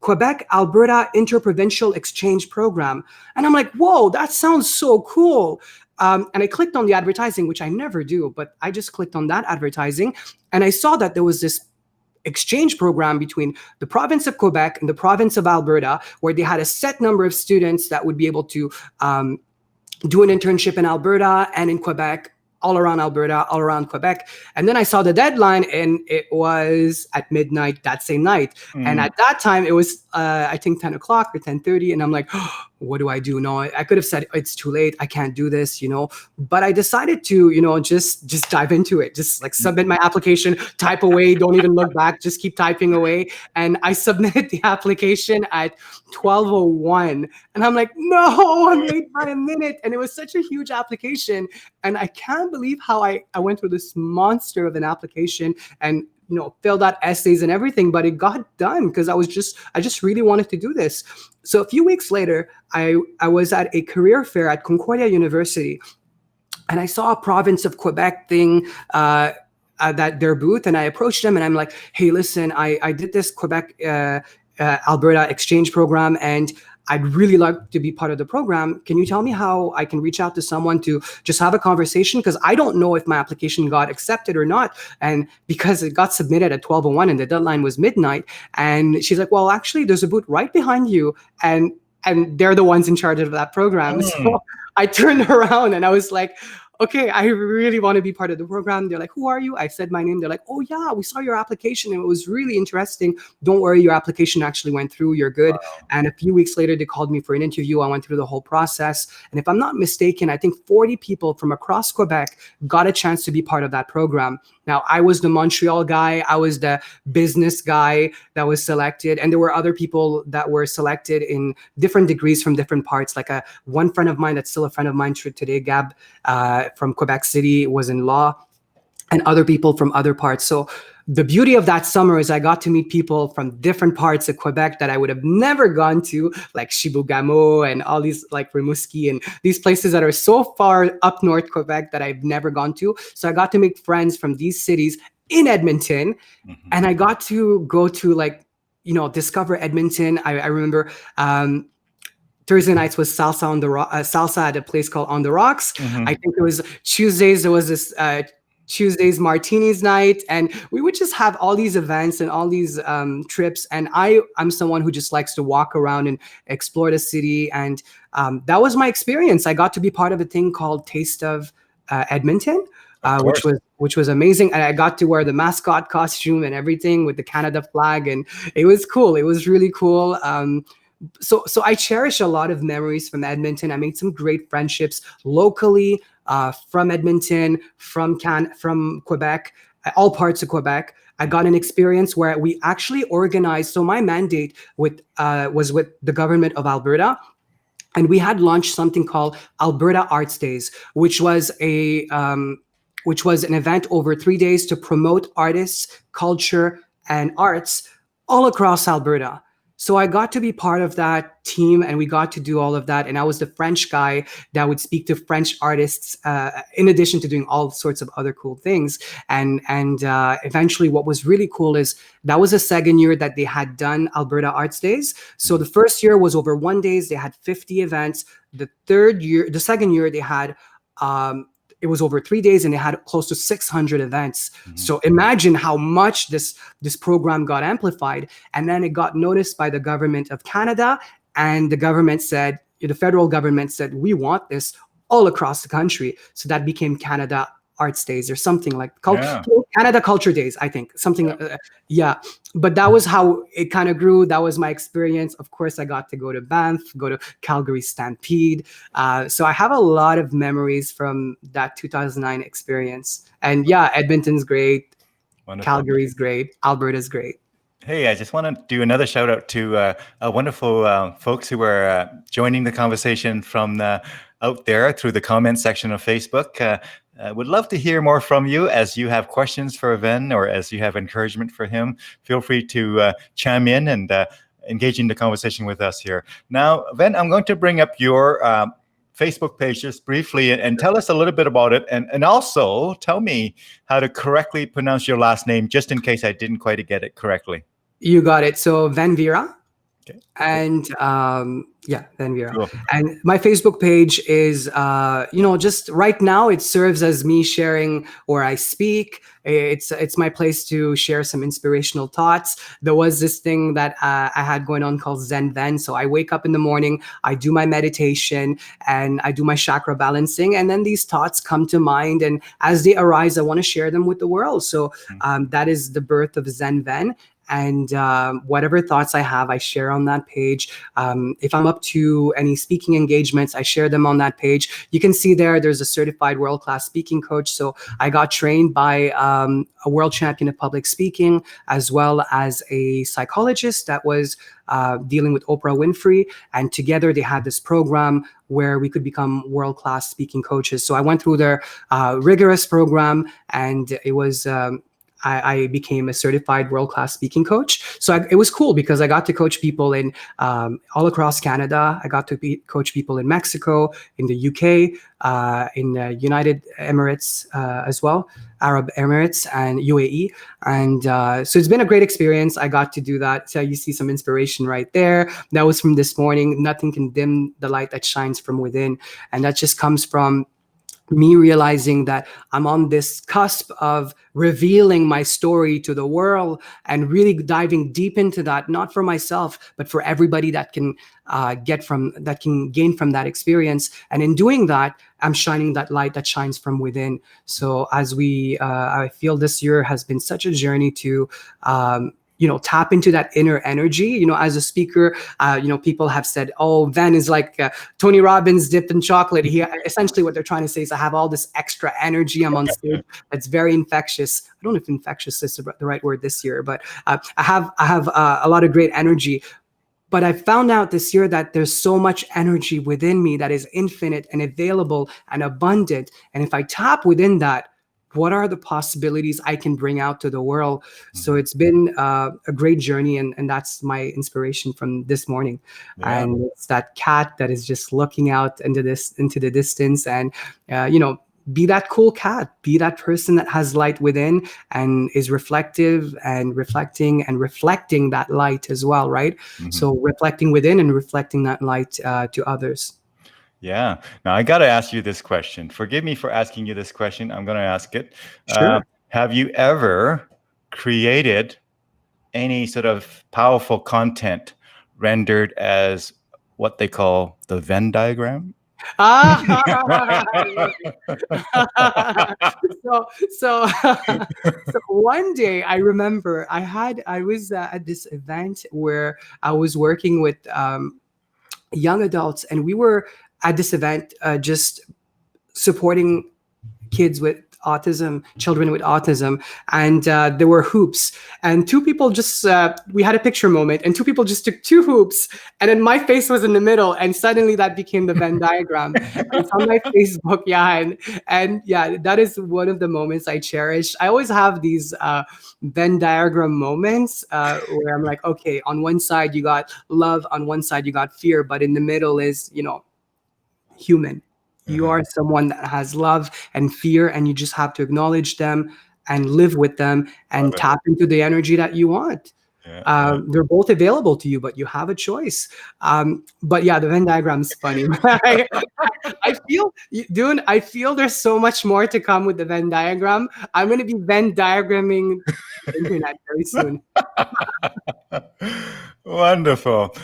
Quebec Alberta Interprovincial Exchange Program. And I'm like, whoa, that sounds so cool. And I clicked on the advertising, which I never do, but I just clicked on that advertising. And I saw that there was this exchange program between the province of Quebec and the province of Alberta, where they had a set number of students that would be able to do an internship in Alberta and in Quebec, all around Alberta, all around Quebec. And then I saw the deadline, and it was at midnight that same night. And at that time, it was, I think, 10 o'clock or 10:30. And I'm like, oh, what do I do? No, I could have said, it's too late. I can't do this, But I decided to, just dive into it. Just like submit my application, type away, don't even look back, just keep typing away. And I submitted the application at 12:01. And I'm like, no, I'm late by a minute. And it was such a huge application. And I can't believe how I went through this monster of an application and filled out essays and everything, but it got done because I just really wanted to do this. So a few weeks later, I was at a career fair at Concordia University, and I saw a province of Quebec thing that their booth, and I approached them and I'm like, hey, listen, I did this Quebec Alberta exchange program, and I'd really like to be part of the program. Can you tell me how I can reach out to someone to just have a conversation? Because I don't know if my application got accepted or not. And because it got submitted at 12:01 and the deadline was midnight. And she's like, well, actually, there's a booth right behind you. And they're the ones in charge of that program. So I turned around and I was like, okay, I really want to be part of the program. They're like, who are you? I said my name. They're like, oh yeah, we saw your application and it was really interesting. Don't worry, your application actually went through. You're good. Wow. And a few weeks later, they called me for an interview. I went through the whole process. And if I'm not mistaken, I think 40 people from across Quebec got a chance to be part of that program. Now, I was the Montreal guy. I was the business guy that was selected. And there were other people that were selected in different degrees from different parts. Like one friend of mine that's still a friend of mine today, Gab, from Quebec City, was in law, and other people from other parts. So the beauty of that summer is I got to meet people from different parts of Quebec that I would have never gone to, like Chibougamau and all these, like Rimouski and these places that are so far up north Quebec that I've never gone to. So I got to make friends from these cities in Edmonton, and I got to go to discover Edmonton. I remember Thursday nights was salsa at a place called On the Rocks. I think it was Tuesdays. There was this Tuesdays martinis night, and we would just have all these events and all these trips. And I'm someone who just likes to walk around and explore the city. And that was my experience. I got to be part of a thing called Taste of Edmonton. Which was amazing, and I got to wear the mascot costume and everything with the Canada flag, and it was cool. It was really cool. So I cherish a lot of memories from Edmonton. I made some great friendships locally, from Edmonton, from Quebec, all parts of Quebec. I got an experience where we actually organized. So my mandate was with the government of Alberta. And we had launched something called Alberta Arts Days, which was an event over 3 days to promote artists, culture, and arts all across Alberta. So I got to be part of that team, and we got to do all of that. And I was the French guy that would speak to French artists, in addition to doing all sorts of other cool things. And eventually, what was really cool is that was the second year that they had done Alberta Arts Days. So the first year was over 1 days. They had 50 events. The second year, they had it was over 3 days, and they had close to 600 events. So imagine how much this program got amplified. And then it got noticed by the government of Canada, and the federal government said, we want this all across the country. So that became Canada Arts Days, or something like Canada Culture Days, I think, something. But that was how it kind of grew. That was my experience. Of course, I got to go to Banff, go to Calgary Stampede. So I have a lot of memories from that 2009 experience. And yeah, Edmonton's great. Wonderful. Calgary's great. Alberta's great. Hey, I just want to do another shout out to wonderful folks who are joining the conversation from out there through the comment section of Facebook. Would love to hear more from you. As you have questions for Ven, or as you have encouragement for him, feel free to chime in and engage in the conversation with us here. Now, Ven, I'm going to bring up your Facebook page just briefly and tell us a little bit about it. And also tell me how to correctly pronounce your last name, just in case I didn't quite get it correctly. You got it. So Ven Virah. Okay. And Ven Virah. Cool. And my Facebook page is, just right now it serves as me sharing where I speak. It's my place to share some inspirational thoughts. There was this thing that I had going on called Zen Ven. So I wake up in the morning, I do my meditation, and I do my chakra balancing, and then these thoughts come to mind. And as they arise, I want to share them with the world. So that is the birth of Zen Ven. And whatever thoughts I have, I share on that page. If I'm up to any speaking engagements, I share them on that page. You can see there's a certified world-class speaking coach. So I got trained by a world champion of public speaking, as well as a psychologist that was dealing with Oprah Winfrey. And together they had this program where we could become world-class speaking coaches. So I went through their rigorous program, and it was... I became a certified world-class speaking coach. So it was cool because I got to coach people in all across Canada. I got to coach people in Mexico, in the UK, in the United Emirates as well, Arab Emirates and UAE. And so it's been a great experience. I got to do that. So you see some inspiration right there. That was from this morning. Nothing can dim the light that shines from within. And that just comes from me realizing that I'm on this cusp of revealing my story to the world and really diving deep into that, not for myself, but for everybody that can gain from that experience. And in doing that, I'm shining that light that shines from within. So as I feel this year has been such a journey to, tap into that inner energy. As a speaker, people have said, oh, Ven is like Tony Robbins dipped in chocolate. Essentially what they're trying to say is I have all this extra energy. I'm on stage that's very infectious. I don't know if infectious is the right word this year, but I have a lot of great energy. But I found out this year that there's so much energy within me that is infinite and available and abundant. And if I tap within that, what are the possibilities I can bring out to the world? So it's been a great journey, and that's my inspiration from this morning. Yeah. And it's that cat that is just looking out into the distance, and be that cool cat, be that person that has light within and is reflective and reflecting that light as well, right? Mm-hmm. So reflecting within and reflecting that light to others. Yeah. Now I got to ask you this question. Forgive me for asking you this question. I'm going to ask it. Sure. Have you ever created any sort of powerful content rendered as what they call the Venn diagram? So one day I remember I was at this event where I was working with young adults, and we were at this event just supporting kids with autism, children with autism, and there were hoops, and two people just we had a picture moment, and two people just took two hoops, and then my face was in the middle, and suddenly that became the Venn diagram. And it's on my Facebook, yeah, and yeah, that is one of the moments I cherish. I always have these Venn diagram moments where I'm like, okay, on one side you got love, on one side you got fear, but in the middle is, human. You are someone that has love and fear, and you just have to acknowledge them and live with them Love and it. tap into the energy that you want. Yeah, yeah. They're both available to you, but you have a choice. But yeah, the Venn diagram's funny. I feel, Dune, I feel there's so much more to come with the Venn diagram. I'm going to be Venn diagramming the internet very soon. Wonderful.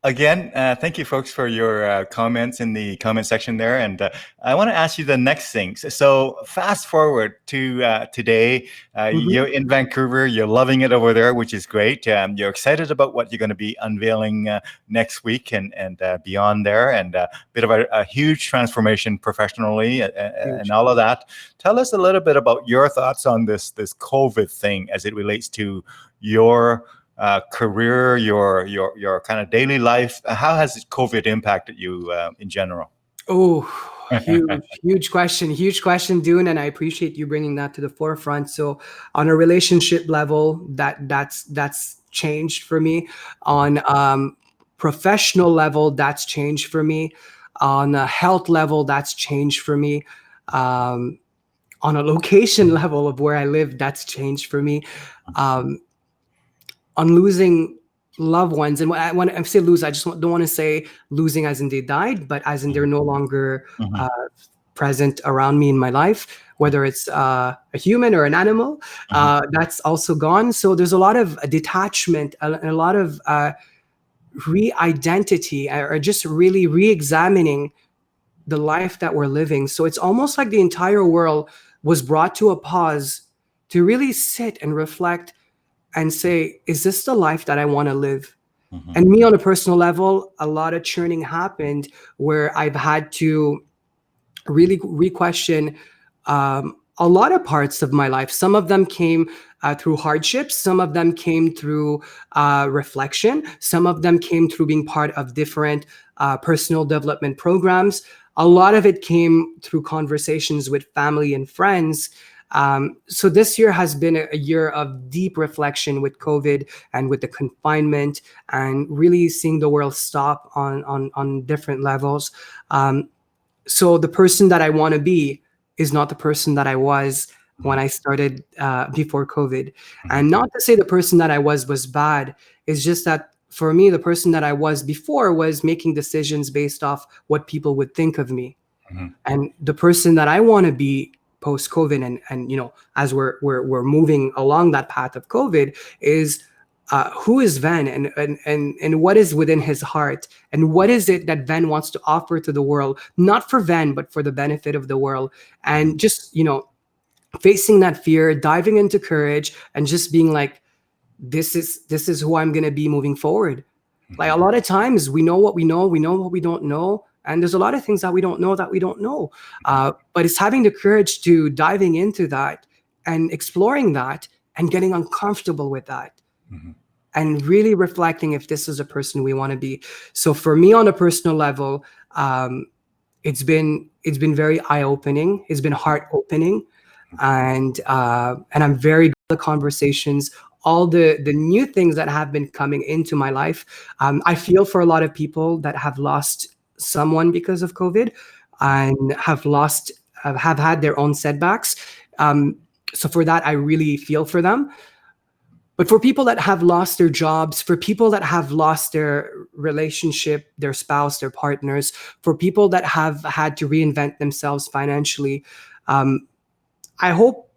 Again, thank you, folks, for your comments in the comment section there. And I want to ask you the next thing. So fast forward to today. You're in Vancouver. You're loving it over there, which is great. You're excited about what you're going to be unveiling next week and beyond there, and a bit of a huge transformation professionally and all of that. Tell us a little bit about your thoughts on this COVID thing as it relates to your career, your kind of daily life. How has COVID impacted you in general? Oh, huge question, Dune, and I appreciate you bringing that to the forefront. So, on a relationship level, that's changed for me. On professional level, that's changed for me. On a health level, that's changed for me. On a location level of where I live, that's changed for me. On losing loved ones, and when I say lose, I just don't want to say losing as in they died, but as in they're no longer present around me in my life, whether it's a human or an animal, that's also gone. So there's a lot of detachment, a lot of re-identity, or just really re-examining the life that we're living. So it's almost like the entire world was brought to a pause to really sit and reflect and say, is this the life that I want to live? And me, on a personal level, a lot of churning happened where I've had to really re-question a lot of parts of my life. Some of them came through hardships. Some of them came through reflection. Some of them came through being part of different personal development programs. A lot of it came through conversations with family and friends. So this year has been a year of deep reflection with COVID and with the confinement, and really seeing the world stop on different levels. So the person that I want to be is not the person that I was when I started before COVID. And not to say the person that I was bad. It's just that for me, the person that I was before was making decisions based off what people would think of me. And the person that I want to be post COVID, and as we're moving along that path of COVID, is who is Ven, and what is within his heart, and what is it that Ven wants to offer to the world, not for Ven but for the benefit of the world. And just facing that fear, diving into courage, and just being like, this is who I'm going to be moving forward. Like, a lot of times we know what we know what we don't know, and there's a lot of things that we don't know but it's having the courage to diving into that and exploring that and getting uncomfortable with that, and really reflecting if this is a person we want to be. So for me, on a personal level, it's been very eye-opening. It's been heart-opening, and I'm very good at the conversations, all the new things that have been coming into my life. I feel for a lot of people that have lost someone because of COVID, and have had their own setbacks. So for that, I really feel for them. But for people that have lost their jobs, for people that have lost their relationship, their spouse, their partners, for people that have had to reinvent themselves financially, I hope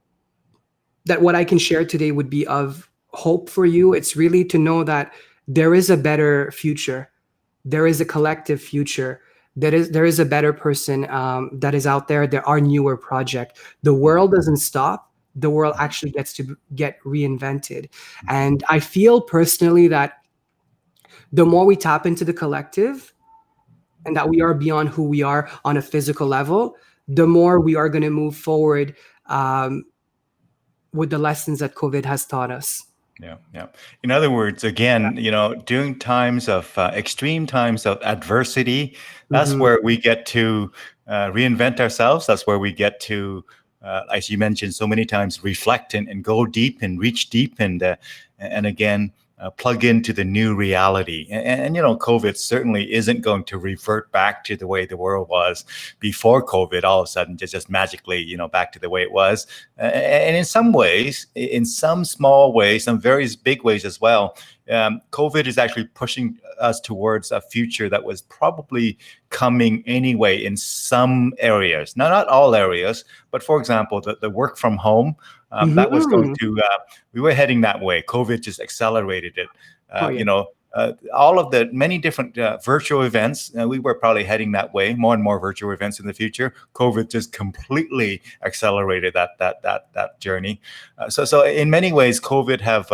that what I can share today would be of hope for you. It's really to know that there is a better future. There is a collective future. There is a better person that is out there. There are newer projects. The world doesn't stop. The world actually gets to get reinvented. And I feel personally that the more we tap into the collective, and that we are beyond who we are on a physical level, the more we are going to move forward with the lessons that COVID has taught us. Yeah, yeah. In other words, again, during times of extreme times of adversity, that's Mm-hmm. where we get to reinvent ourselves. That's where we get to, as you mentioned so many times, reflect and go deep and reach deep and again, plug into the new reality. And COVID certainly isn't going to revert back to the way the world was before COVID, all of a sudden, just magically, back to the way it was. And in some ways, in some small ways, some very big ways as well, COVID is actually pushing us towards a future that was probably coming anyway in some areas. Now, not all areas, but for example, the work from home, that was going Mm-hmm. to, we were heading that way. COVID just accelerated it. Oh yeah. All of the many different virtual events, we were probably heading that way, more and more virtual events in the future. COVID just completely accelerated that journey. So in many ways, COVID have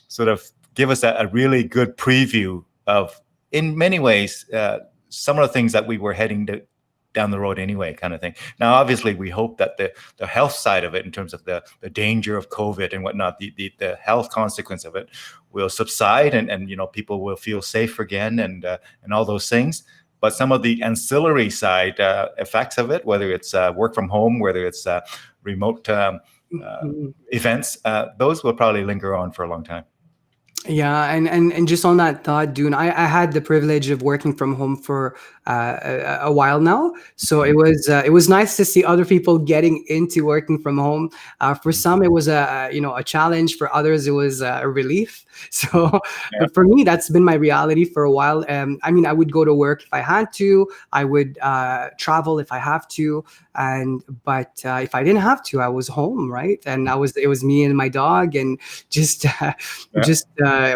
sort of give us a really good preview of, in many ways, some of the things that we were heading down the road anyway, kind of thing. Now, obviously, we hope that the health side of it, in terms of the danger of COVID and whatnot, the health consequence of it will subside, and people will feel safe again, and all those things. But some of the ancillary side effects of it, whether it's work from home, whether it's remote events, those will probably linger on for a long time. Yeah, and just on that thought, Dune, I had the privilege of working from home for a while now, so it was nice to see other people getting into working from home. For some, it was a challenge. For others, it was a relief. So, Yeah. but for me, that's been my reality for a while. I mean, I would go to work if I had to. I would travel if I have to, but if I didn't have to, I was home, right? And it was me and my dog, and just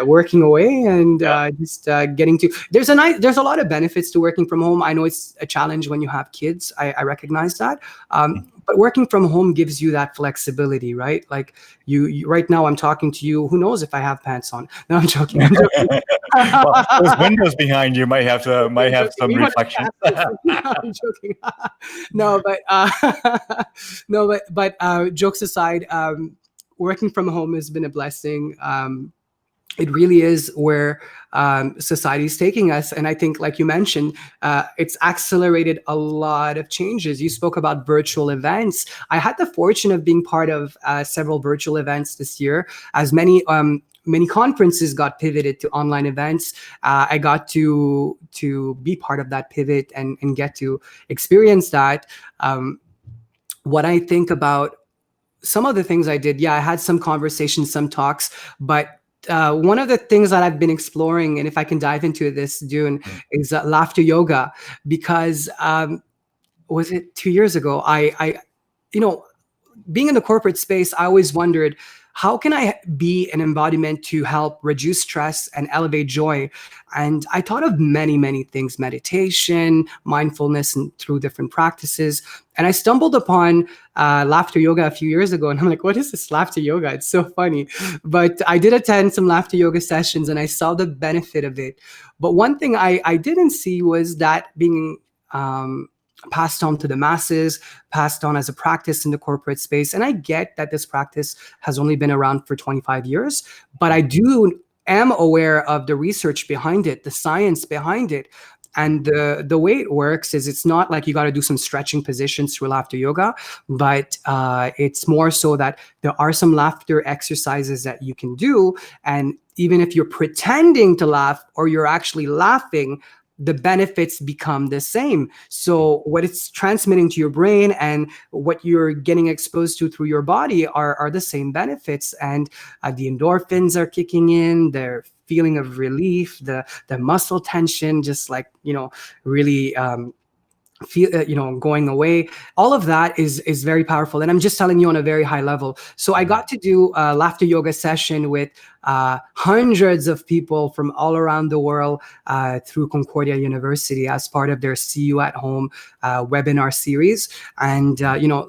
working away, and just getting to. There's a lot of benefits to working from home. I know it's a challenge when you have kids. I recognize that. But working from home gives you that flexibility, right? Like you right now, I'm talking to you. Who knows if I have pants on? No, I'm joking. I'm joking. Well, those windows behind you might have some reflection. I'm joking. No, but jokes aside, working from home has been a blessing. It really is where society is taking us. And I think, like you mentioned, it's accelerated a lot of changes. You spoke about virtual events. I had the fortune of being part of several virtual events this year, as many conferences got pivoted to online events. I got to be part of that pivot and get to experience that. What I think about some of the things I did, I had some conversations, some talks, but one of the things that I've been exploring, and if I can dive into this, Dune, is laughter yoga, because was it 2 years ago? I being in the corporate space, I always wondered, how can I be an embodiment to help reduce stress and elevate joy? And I thought of many, many things: meditation, mindfulness, and through different practices. And I stumbled upon laughter yoga a few years ago, and I'm like, what is this laughter yoga? It's so funny. But I did attend some laughter yoga sessions, and I saw the benefit of it. But one thing I didn't see was that being passed on to the masses, passed on as a practice in the corporate space. And I get that this practice has only been around for 25 years, but I am aware of the research behind it, the science behind it. And the way it works is, it's not like you got to do some stretching positions through laughter yoga, but it's more so that there are some laughter exercises that you can do. And even if you're pretending to laugh or you're actually laughing, the benefits become the same. So what it's transmitting to your brain and what you're getting exposed to through your body are the same benefits. And the endorphins are kicking in, the feeling of relief, the muscle tension, just like, really going away. All of that is very powerful. And I'm just telling you on a very high level. So I got to do a laughter yoga session with hundreds of people from all around the world through Concordia University as part of their See You at Home webinar series. And,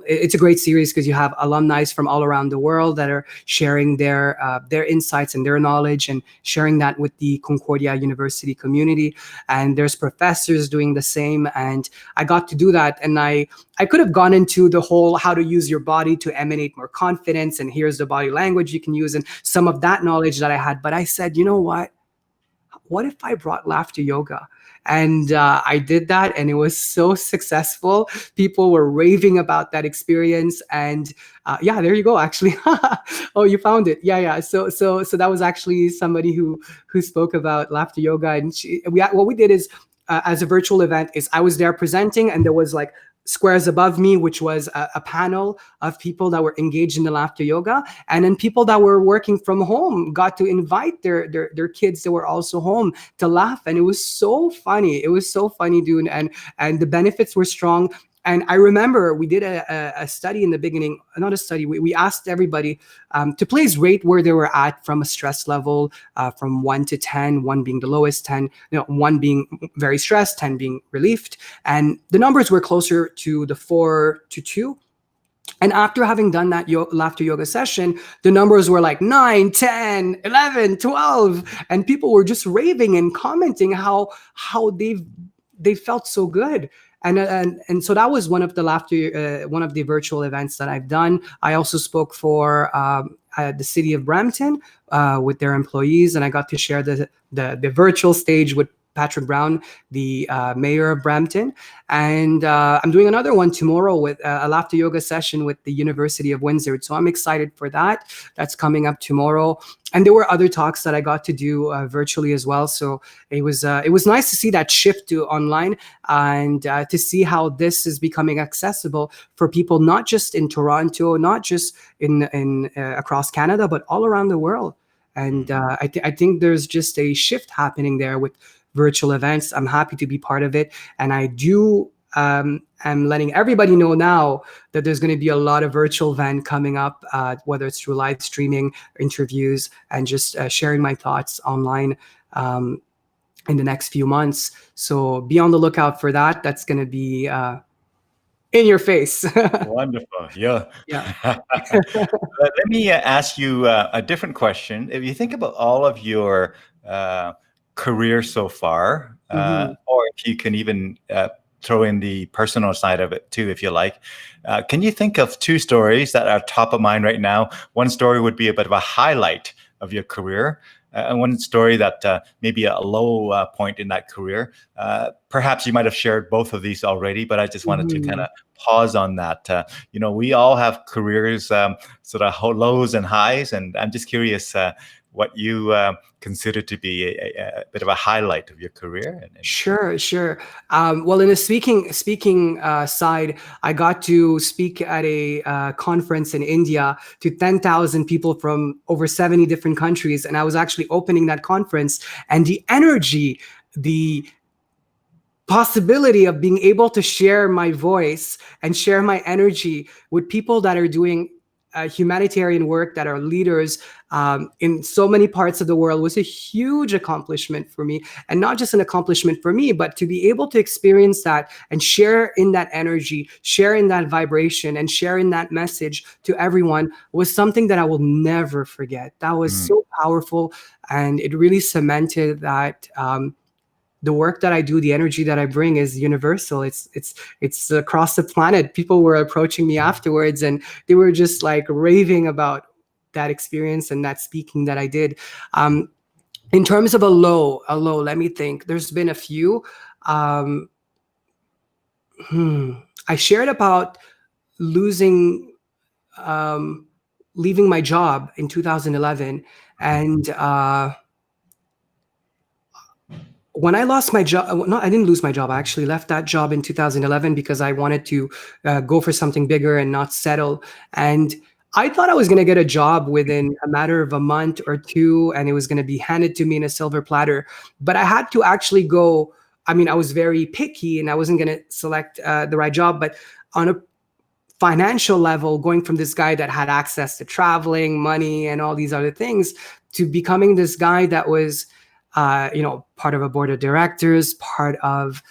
it's a great series because you have alumni from all around the world that are sharing their insights and their knowledge and sharing that with the Concordia University community. And there's professors doing the same. And I got to do that. And I could have gone into the whole how to use your body to emanate more confidence, and here's the body language you can use, and some of that knowledge that I had. But I said, you know what if I brought laughter yoga? And I did that, and it was so successful. People were raving about that experience, and there you go. Actually, oh, you found it. Yeah. So that was actually somebody who spoke about laughter yoga, and what we did is as a virtual event is I was there presenting, and there was like squares above me, which was a panel of people that were engaged in the laughter yoga. And then people that were working from home got to invite their kids that were also home to laugh. And it was so funny. It was so funny, dude. And the benefits were strong. And I remember we did a study in the beginning, not a study. We asked everybody to please rate where they were at from a stress level, from 1 to 10, 1 being the lowest, 10, 1 being very stressed, 10 being relieved. And the numbers were closer to the 4 to 2. And after having done that laughter yoga session, the numbers were like 9, 10, 11, 12. And people were just raving and commenting how they felt so good. And so that was one of the virtual events that I've done. I also spoke for the city of Brampton with their employees, and I got to share the virtual stage with Patrick Brown, the mayor of Brampton. And I'm doing another one tomorrow with a laughter yoga session with the University of Windsor. So I'm excited for that. That's coming up tomorrow. And there were other talks that I got to do virtually as well. So it was nice to see that shift to online, and to see how this is becoming accessible for people, not just in Toronto, not just in across Canada, but all around the world. And I think there's just a shift happening there with virtual events. I'm happy to be part of it. And I do am letting everybody know now that there's going to be a lot of virtual event coming up, whether it's through live streaming, interviews, and just sharing my thoughts online in the next few months. So be on the lookout for that. That's going to be in your face. Wonderful. Yeah. Yeah. Let me ask you a different question. If you think about all of your career so far, or if you can even throw in the personal side of it too, if you like, can you think of 2 stories that are top of mind right now? One story would be a bit of a highlight of your career, and one story that maybe a low point in that career. Perhaps you might have shared both of these already, but I just wanted to kind of pause on that. We all have careers, sort of lows and highs, and I'm just curious what you consider to be a bit of a highlight of your career. Sure. Well, in the speaking side, I got to speak at a conference in India to 10,000 people from over 70 different countries. And I was actually opening that conference, and the energy, the possibility of being able to share my voice and share my energy with people that are doing humanitarian work, that are leaders in so many parts of the world, was a huge accomplishment for me. And not just an accomplishment for me, but to be able to experience that and share in that energy, share in that vibration, and share in that message to everyone was something that I will never forget. That was so powerful, and it really cemented that the work that I do, the energy that I bring, is universal. It's across the planet. People were approaching me afterwards, and they were just like raving about that experience and that speaking that I did. In terms of a low, let me think. There's been a few. I shared about leaving my job in 2011, and when I lost my job, no, I didn't lose my job. I actually left that job in 2011 because I wanted to go for something bigger and not settle. And I thought I was going to get a job within a matter of a month or 2, and it was going to be handed to me in a silver platter. But I had to actually go. I mean, I was very picky, and I wasn't going to select the right job. But financial level, going from this guy that had access to traveling, money, and all these other things, to becoming this guy that was, part of a board of directors, part of,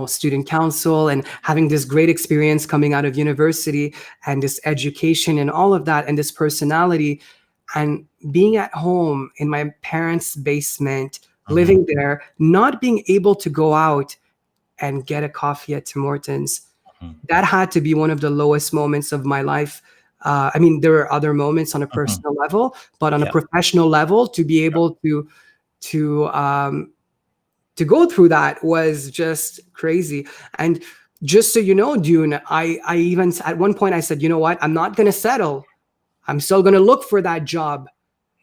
student council, and having this great experience coming out of university, and this education and all of that, and this personality, and being at home in my parents' basement, living there, not being able to go out and get a coffee at Tim Hortons. That had to be one of the lowest moments of my life. There were other moments on a personal level, but on a professional level, to be able to go through that was just crazy. And just so you know, Dune, I even at one point I said, you know what, I'm not going to settle. I'm still going to look for that job.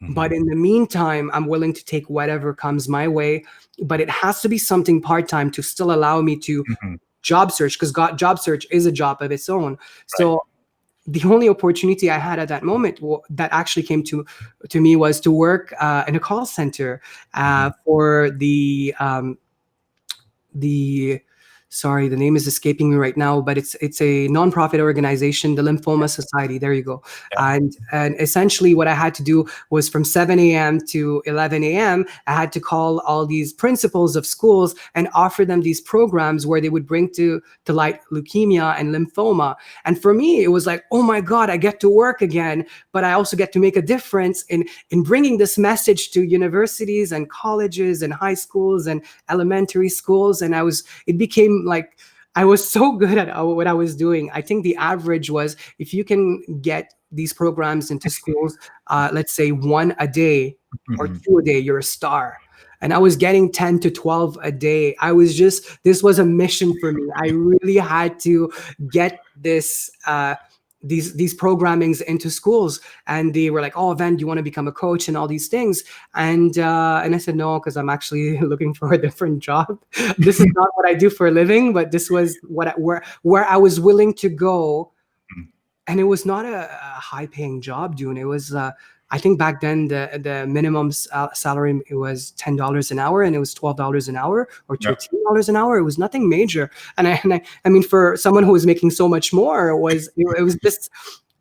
But in the meantime, I'm willing to take whatever comes my way. But it has to be something part-time to still allow me to job search, because job search is a job of its own. So the only opportunity I had at that moment that actually came to me was to work in a call center for the sorry, the name is escaping me right now, but it's a nonprofit organization, the Lymphoma Society. There you go. And essentially what I had to do was from 7 a.m. to 11 a.m., I had to call all these principals of schools and offer them these programs where they would bring to light leukemia and lymphoma. And for me, it was like, oh my God, I get to work again, but I also get to make a difference in bringing this message to universities and colleges and high schools and elementary schools. And it became like I was so good at what I was doing. I think the average was, if you can get these programs into schools, let's say 1 a day or 2 a day, you're a star. And I was getting 10 to 12 a day. This was a mission for me. I really had to get this these programmings into schools. And they were like, oh, Ven, do you want to become a coach and all these things? And I said no, because I'm actually looking for a different job. This is not what I do for a living, but this was where I was willing to go. And it was not a high paying job, Dune. It was I think back then the minimum salary, it was $10 an hour, and it was $12 an hour or $13 an hour. It was nothing major. And I mean, for someone who was making so much more, it was just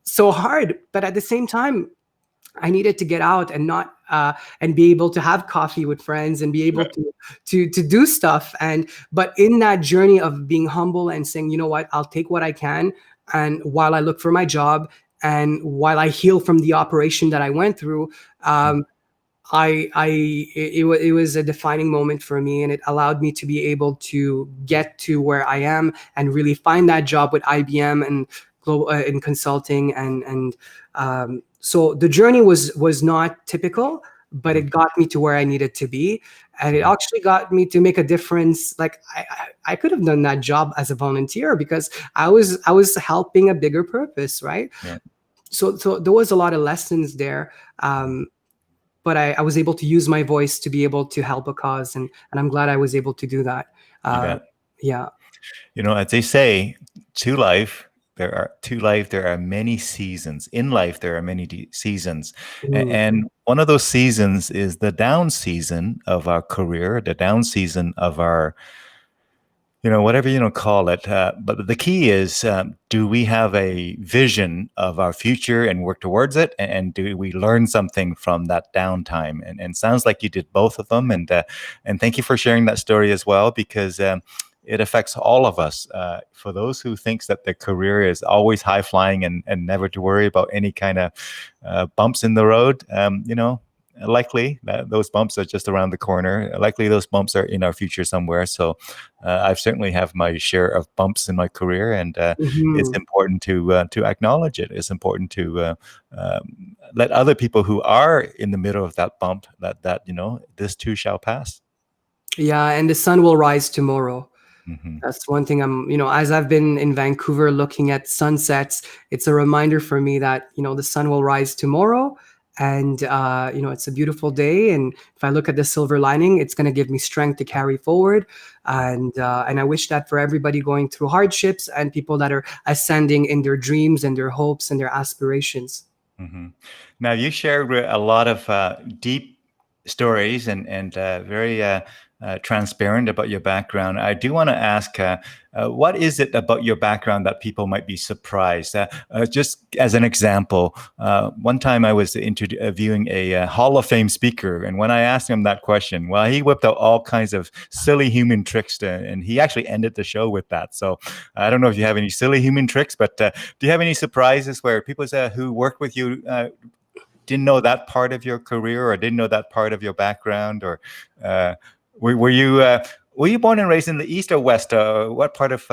so hard. But at the same time, I needed to get out and not and be able to have coffee with friends and be able to do stuff. But in that journey of being humble and saying, you know what, I'll take what I can, and while I look for my job, and while I heal from the operation that I went through, it was a defining moment for me, and it allowed me to be able to get to where I am and really find that job with IBM and global in consulting. So the journey was not typical, but it got me to where I needed to be. And it actually got me to make a difference. Like I could have done that job as a volunteer, because I was helping a bigger purpose, right? Yeah. So there was a lot of lessons there. But I was able to use my voice to be able to help a cause. And I'm glad I was able to do that. Yeah. You know, as they say, to life, there are many seasons. In life, there are many seasons. And one of those seasons is the down season of our career, the down season of our, whatever call it. But the key is, do we have a vision of our future and work towards it? And do we learn something from that downtime? And sounds like you did both of them. And thank you for sharing that story as well, because it affects all of us. For those who thinks that their career is always high flying and never to worry about any kind of bumps in the road, likely those bumps are just around the corner. Likely those bumps are in our future somewhere. So I've certainly have my share of bumps in my career, and it's important to acknowledge it. It's important to let other people who are in the middle of that bump that this too shall pass. Yeah, and the sun will rise tomorrow. That's one thing as I've been in Vancouver looking at sunsets, it's a reminder for me that, the sun will rise tomorrow, and, it's a beautiful day. And if I look at the silver lining, it's going to give me strength to carry forward. And I wish that for everybody going through hardships and people that are ascending in their dreams and their hopes and their aspirations. Now, you shared a lot of deep stories and very transparent about your background. I do want to ask, what is it about your background that people might be surprised? Just as an example, one time I was interviewing a Hall of Fame speaker, and when I asked him that question, well, he whipped out all kinds of silly human tricks, and he actually ended the show with that. So I don't know if you have any silly human tricks, but do you have any surprises where people who worked with you didn't know that part of your career or didn't know that part of your background? Or were you born and raised in the East or West? What part of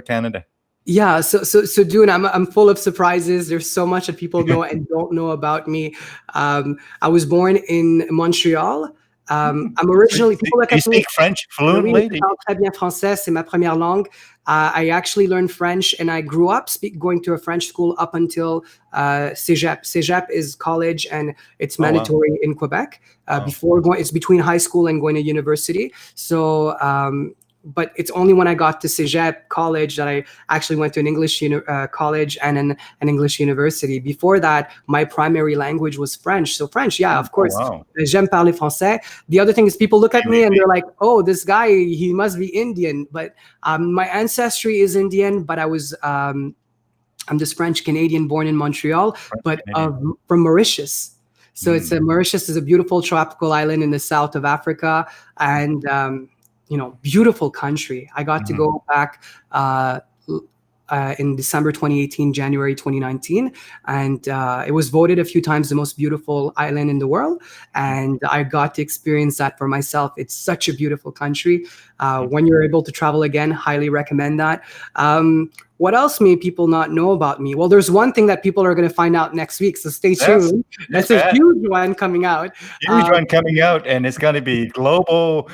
Canada? Yeah, so Dune, I'm full of surprises. There's so much that people know and don't know about me. I was born in Montreal. I'm originally. Do you speak French fluently? Oui, je parle très bien français. C'est ma première langue. I actually learned French, and I grew up going to a French school up until Cégep. Cégep is college, and it's mandatory in Quebec. It's between high school and going to university. So. But it's only when I got to Cégep College that I actually went to an English college and an English university. Before that, my primary language was French. So French, yeah, of course. J'aime parler français. The other thing is people look at me and they're like, oh, this guy, he must be Indian. But my ancestry is Indian, but I'm just French-Canadian, born in Montreal, but from Mauritius. So Mauritius is a beautiful tropical island in the south of Africa. And beautiful country. I got to go back in December 2018, January 2019, and it was voted a few times the most beautiful island in the world. And I got to experience that for myself. It's such a beautiful country. When you're able to travel again, highly recommend that. What else may people not know about me? Well, there's one thing that people are going to find out next week, so stay tuned. That's a huge one coming out. Huge one coming out, and it's going to be globally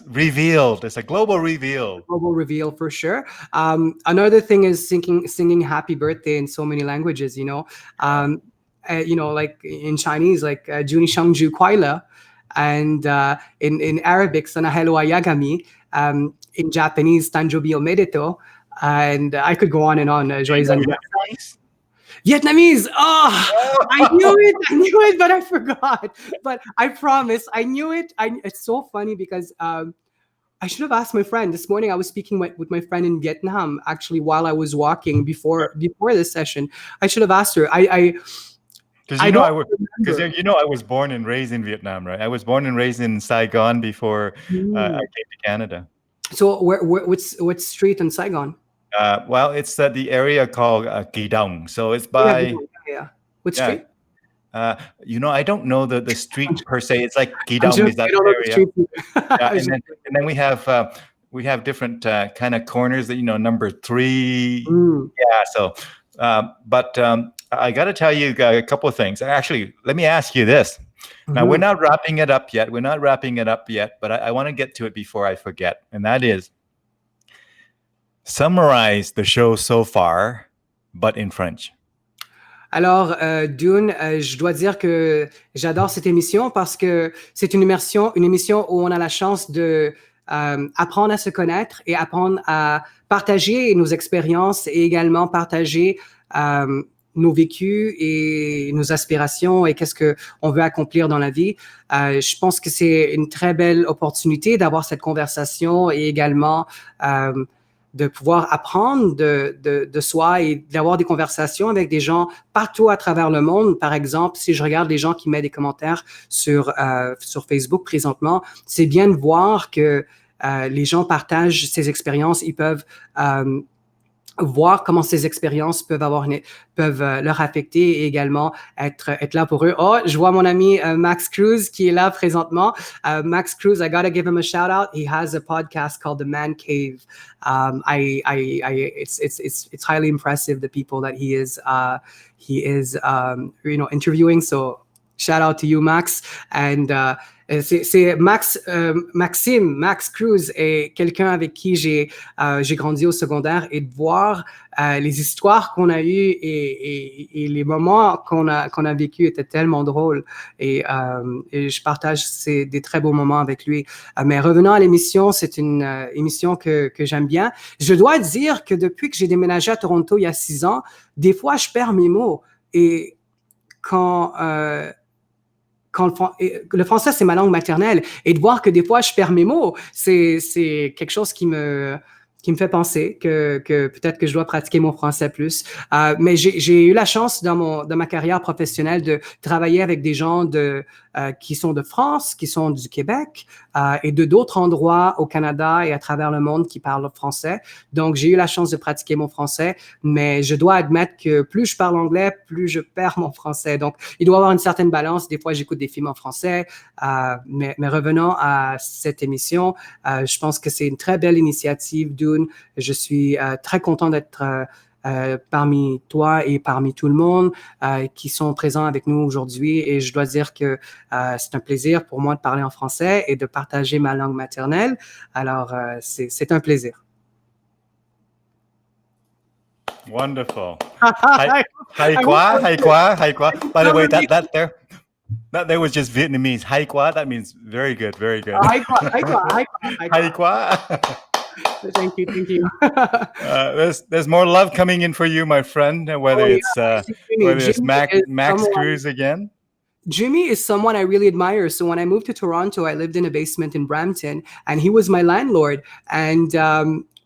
revealed. It's a global reveal. Global reveal for sure. Another thing is singing "Happy Birthday" in so many languages. Like in Chinese, like "Juni Shangju Kuaila," and in Arabic, "Sanahelo Ayagami." In Japanese, Tanjobi Omedeto, and I could go on and on. Vietnamese. Oh, I knew it, but I forgot. But I promise, I knew it. It's so funny because I should have asked my friend this morning. I was speaking with my friend in Vietnam actually while I was walking before this session. I should have asked her. I was born and raised in Vietnam, right? I was born and raised in Saigon before I came to Canada. So what street in Saigon? Well, it's the area called Kỳ Đồng. So it's by What street? I don't know the street per se. It's like Kỳ Đồng is that area. And then we have different kind of corners that number 3. Yeah. So, but I got to tell you a couple of things. Actually, let me ask you this. Now, we're not wrapping it up yet. But I want to get to it before I forget. And that is, summarize the show so far, but in French. Alors, Dune, je dois dire que j'adore cette émission parce que c'est une émission où on a la chance de apprendre à se connaître et apprendre à partager nos expériences et également partager nos vécus et nos aspirations et qu'est-ce qu'on veut accomplir dans la vie. Je pense que c'est une très belle opportunité d'avoir cette conversation et également de pouvoir apprendre de soi et d'avoir des conversations avec des gens partout à travers le monde. Par exemple, si je regarde les gens qui mettent des commentaires sur Facebook présentement, c'est bien de voir que les gens partagent ces expériences. Ils peuvent voir comment ces expériences peuvent leur affecter et également être là pour eux. Oh, je vois mon ami Max Cruz qui est là présentement. Max Cruz, I gotta give him a shout out. He has a podcast called The Man Cave. It's highly impressive the people that he is interviewing. So shout out to you, Max. And c'est Max Cruz est quelqu'un avec qui j'ai grandi au secondaire et de voir les histoires qu'on a eues et les moments qu'on a vécu étaient tellement drôles et je partage des très beaux moments avec lui. Mais revenant à l'émission, c'est une émission que j'aime bien. Je dois dire que depuis que j'ai déménagé à Toronto il y a 6 ans, des fois je perds mes mots et quand le français, c'est ma langue maternelle. Et de voir que des fois, je perds mes mots, c'est quelque chose qui me fait penser que peut-être que je dois pratiquer mon français plus. Mais j'ai eu la chance dans ma carrière professionnelle de travailler avec des gens qui sont de France, qui sont du Québec et de d'autres endroits au Canada et à travers le monde qui parlent français. Donc, j'ai eu la chance de pratiquer mon français, mais je dois admettre que plus je parle anglais, plus je perds mon français. Donc, il doit y avoir une certaine balance. Des fois, j'écoute des films en français. Mais revenons à cette émission, je pense que c'est une très belle initiative, Dune. Je suis très content d'être parmi toi et parmi tout le monde qui sont présents avec nous aujourd'hui. Et je dois dire que c'est un plaisir pour moi de parler en français et de partager ma langue maternelle. Alors, c'est un plaisir. Wonderful. Hai quá, hai quá, hai quá. By the way, that there was just Vietnamese. Hai quá, that means very good, very good. Hai quá, hai quá, hai quá. Hai quá. Thank you. There's more love coming in for you, my friend. Whether it's Max Cruz again. Jimmy is someone I really admire. So when I moved to Toronto, I lived in a basement in Brampton, and he was my landlord. And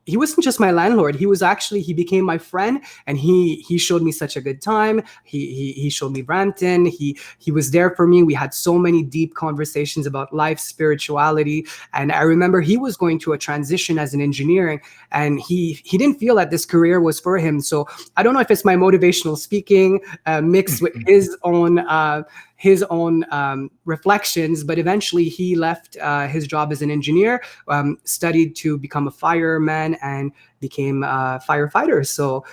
he wasn't just my landlord. He became my friend, and he showed me such a good time. He showed me Brampton. He was there for me. We had so many deep conversations about life, spirituality. And I remember he was going to a transition as an engineering, and he didn't feel that this career was for him. So I don't know if it's my motivational speaking mixed with his own reflections, but eventually he left his job as an engineer, studied to become a fireman, and became a firefighter. So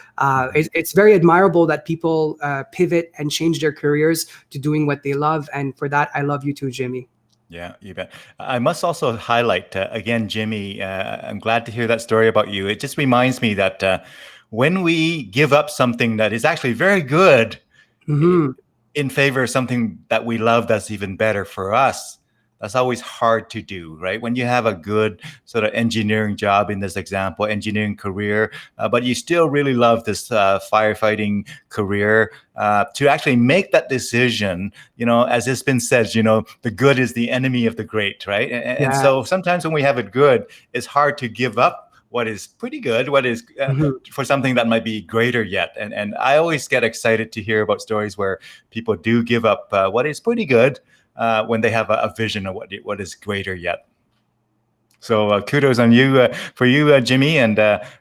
it's very admirable that people pivot and change their careers to doing what they love. And for that, I love you too, Jimmy. Yeah, you bet. I must also highlight, again, Jimmy, I'm glad to hear that story about you. It just reminds me that when we give up something that is actually very good, in favor of something that we love that's even better for us, that's always hard to do, right? When you have a good sort of engineering job, in this example, engineering career, but you still really love this firefighting career, to actually make that decision, as it's been said, the good is the enemy of the great, right? And so sometimes when we have it good, it's hard to give up what is pretty good, what is for something that might be greater yet. And I always get excited to hear about stories where people do give up what is pretty good when they have a vision of what is greater yet. So kudos on you, for you, Jimmy. And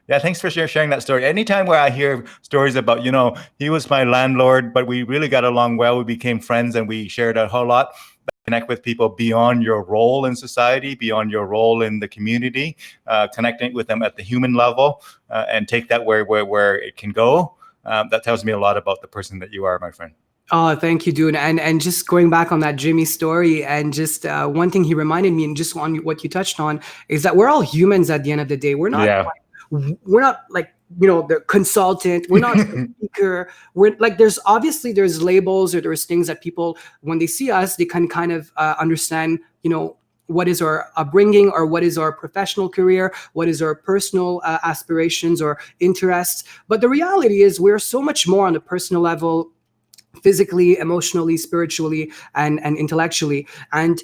thanks for sharing that story. Anytime where I hear stories about, he was my landlord, but we really got along well. We became friends and we shared a whole lot. Connect with people beyond your role in society, beyond your role in the community, connecting with them at the human level, and take that where it can go. That tells me a lot about the person that you are, my friend. Oh, thank you, Dune. And just going back on that Jimmy story, and just one thing he reminded me, and just on what you touched on, is that we're all humans at the end of the day. We're not like the consultant. We're not the speaker. We're like, there's labels, or there's things that people, when they see us, they can kind of understand, what is our upbringing, or what is our professional career, what is our personal aspirations or interests. But the reality is we're so much more on the personal level, physically, emotionally, spiritually, and intellectually. And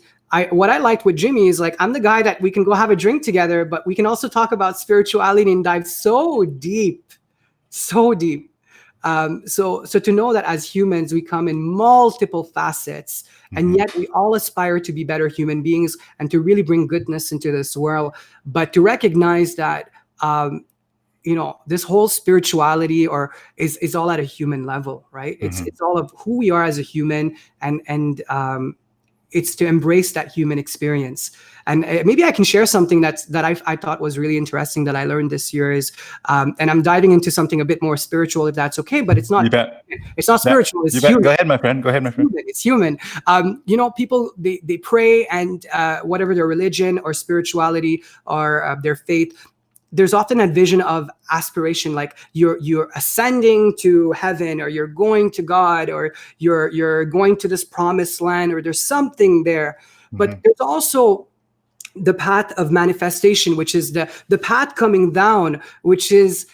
what I liked with Jimmy is, like, I'm the guy that we can go have a drink together, but we can also talk about spirituality and dive so deep. So to know that as humans, we come in multiple facets, and yet we all aspire to be better human beings and to really bring goodness into this world. But to recognize that, this whole spirituality is all at a human level, right? It's all of who we are as a human, and it's to embrace that human experience. And maybe I can share something that I thought was really interesting that I learned this year is, and I'm diving into something a bit more spiritual, if that's okay, but it's not. You bet. It's not spiritual. It's human. Go ahead, my friend. It's human. People, they pray, and whatever their religion or spirituality or their faith, there's often that vision of aspiration, like you're ascending to heaven, or you're going to God, or you're going to this promised land, or there's something there. But there's also the path of manifestation, which is the path coming down, which is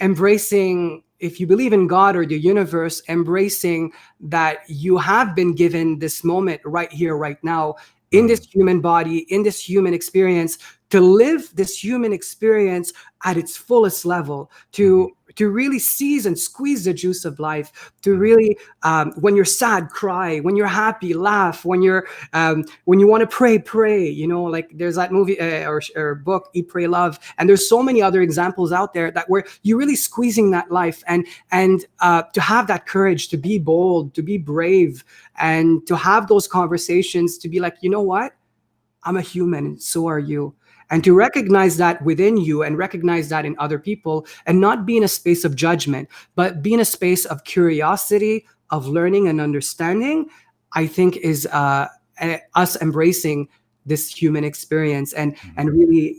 embracing if you believe in God or the universe, embracing that you have been given this moment right here, right now, in this human body, in this human experience, to live this human experience at its fullest level, to really seize and squeeze the juice of life, to really, when you're sad, cry, when you're happy, laugh, when you want to pray, like there's that movie or book, Eat, Pray, Love, and there's so many other examples out there that where you're really squeezing that life, and to have that courage, to be bold, to be brave, and to have those conversations, to be like, you know what, I'm a human and so are you. And to recognize that within you and recognize that in other people, and not be in a space of judgment, but be in a space of curiosity, of learning and understanding, I think is us embracing this human experience, and really,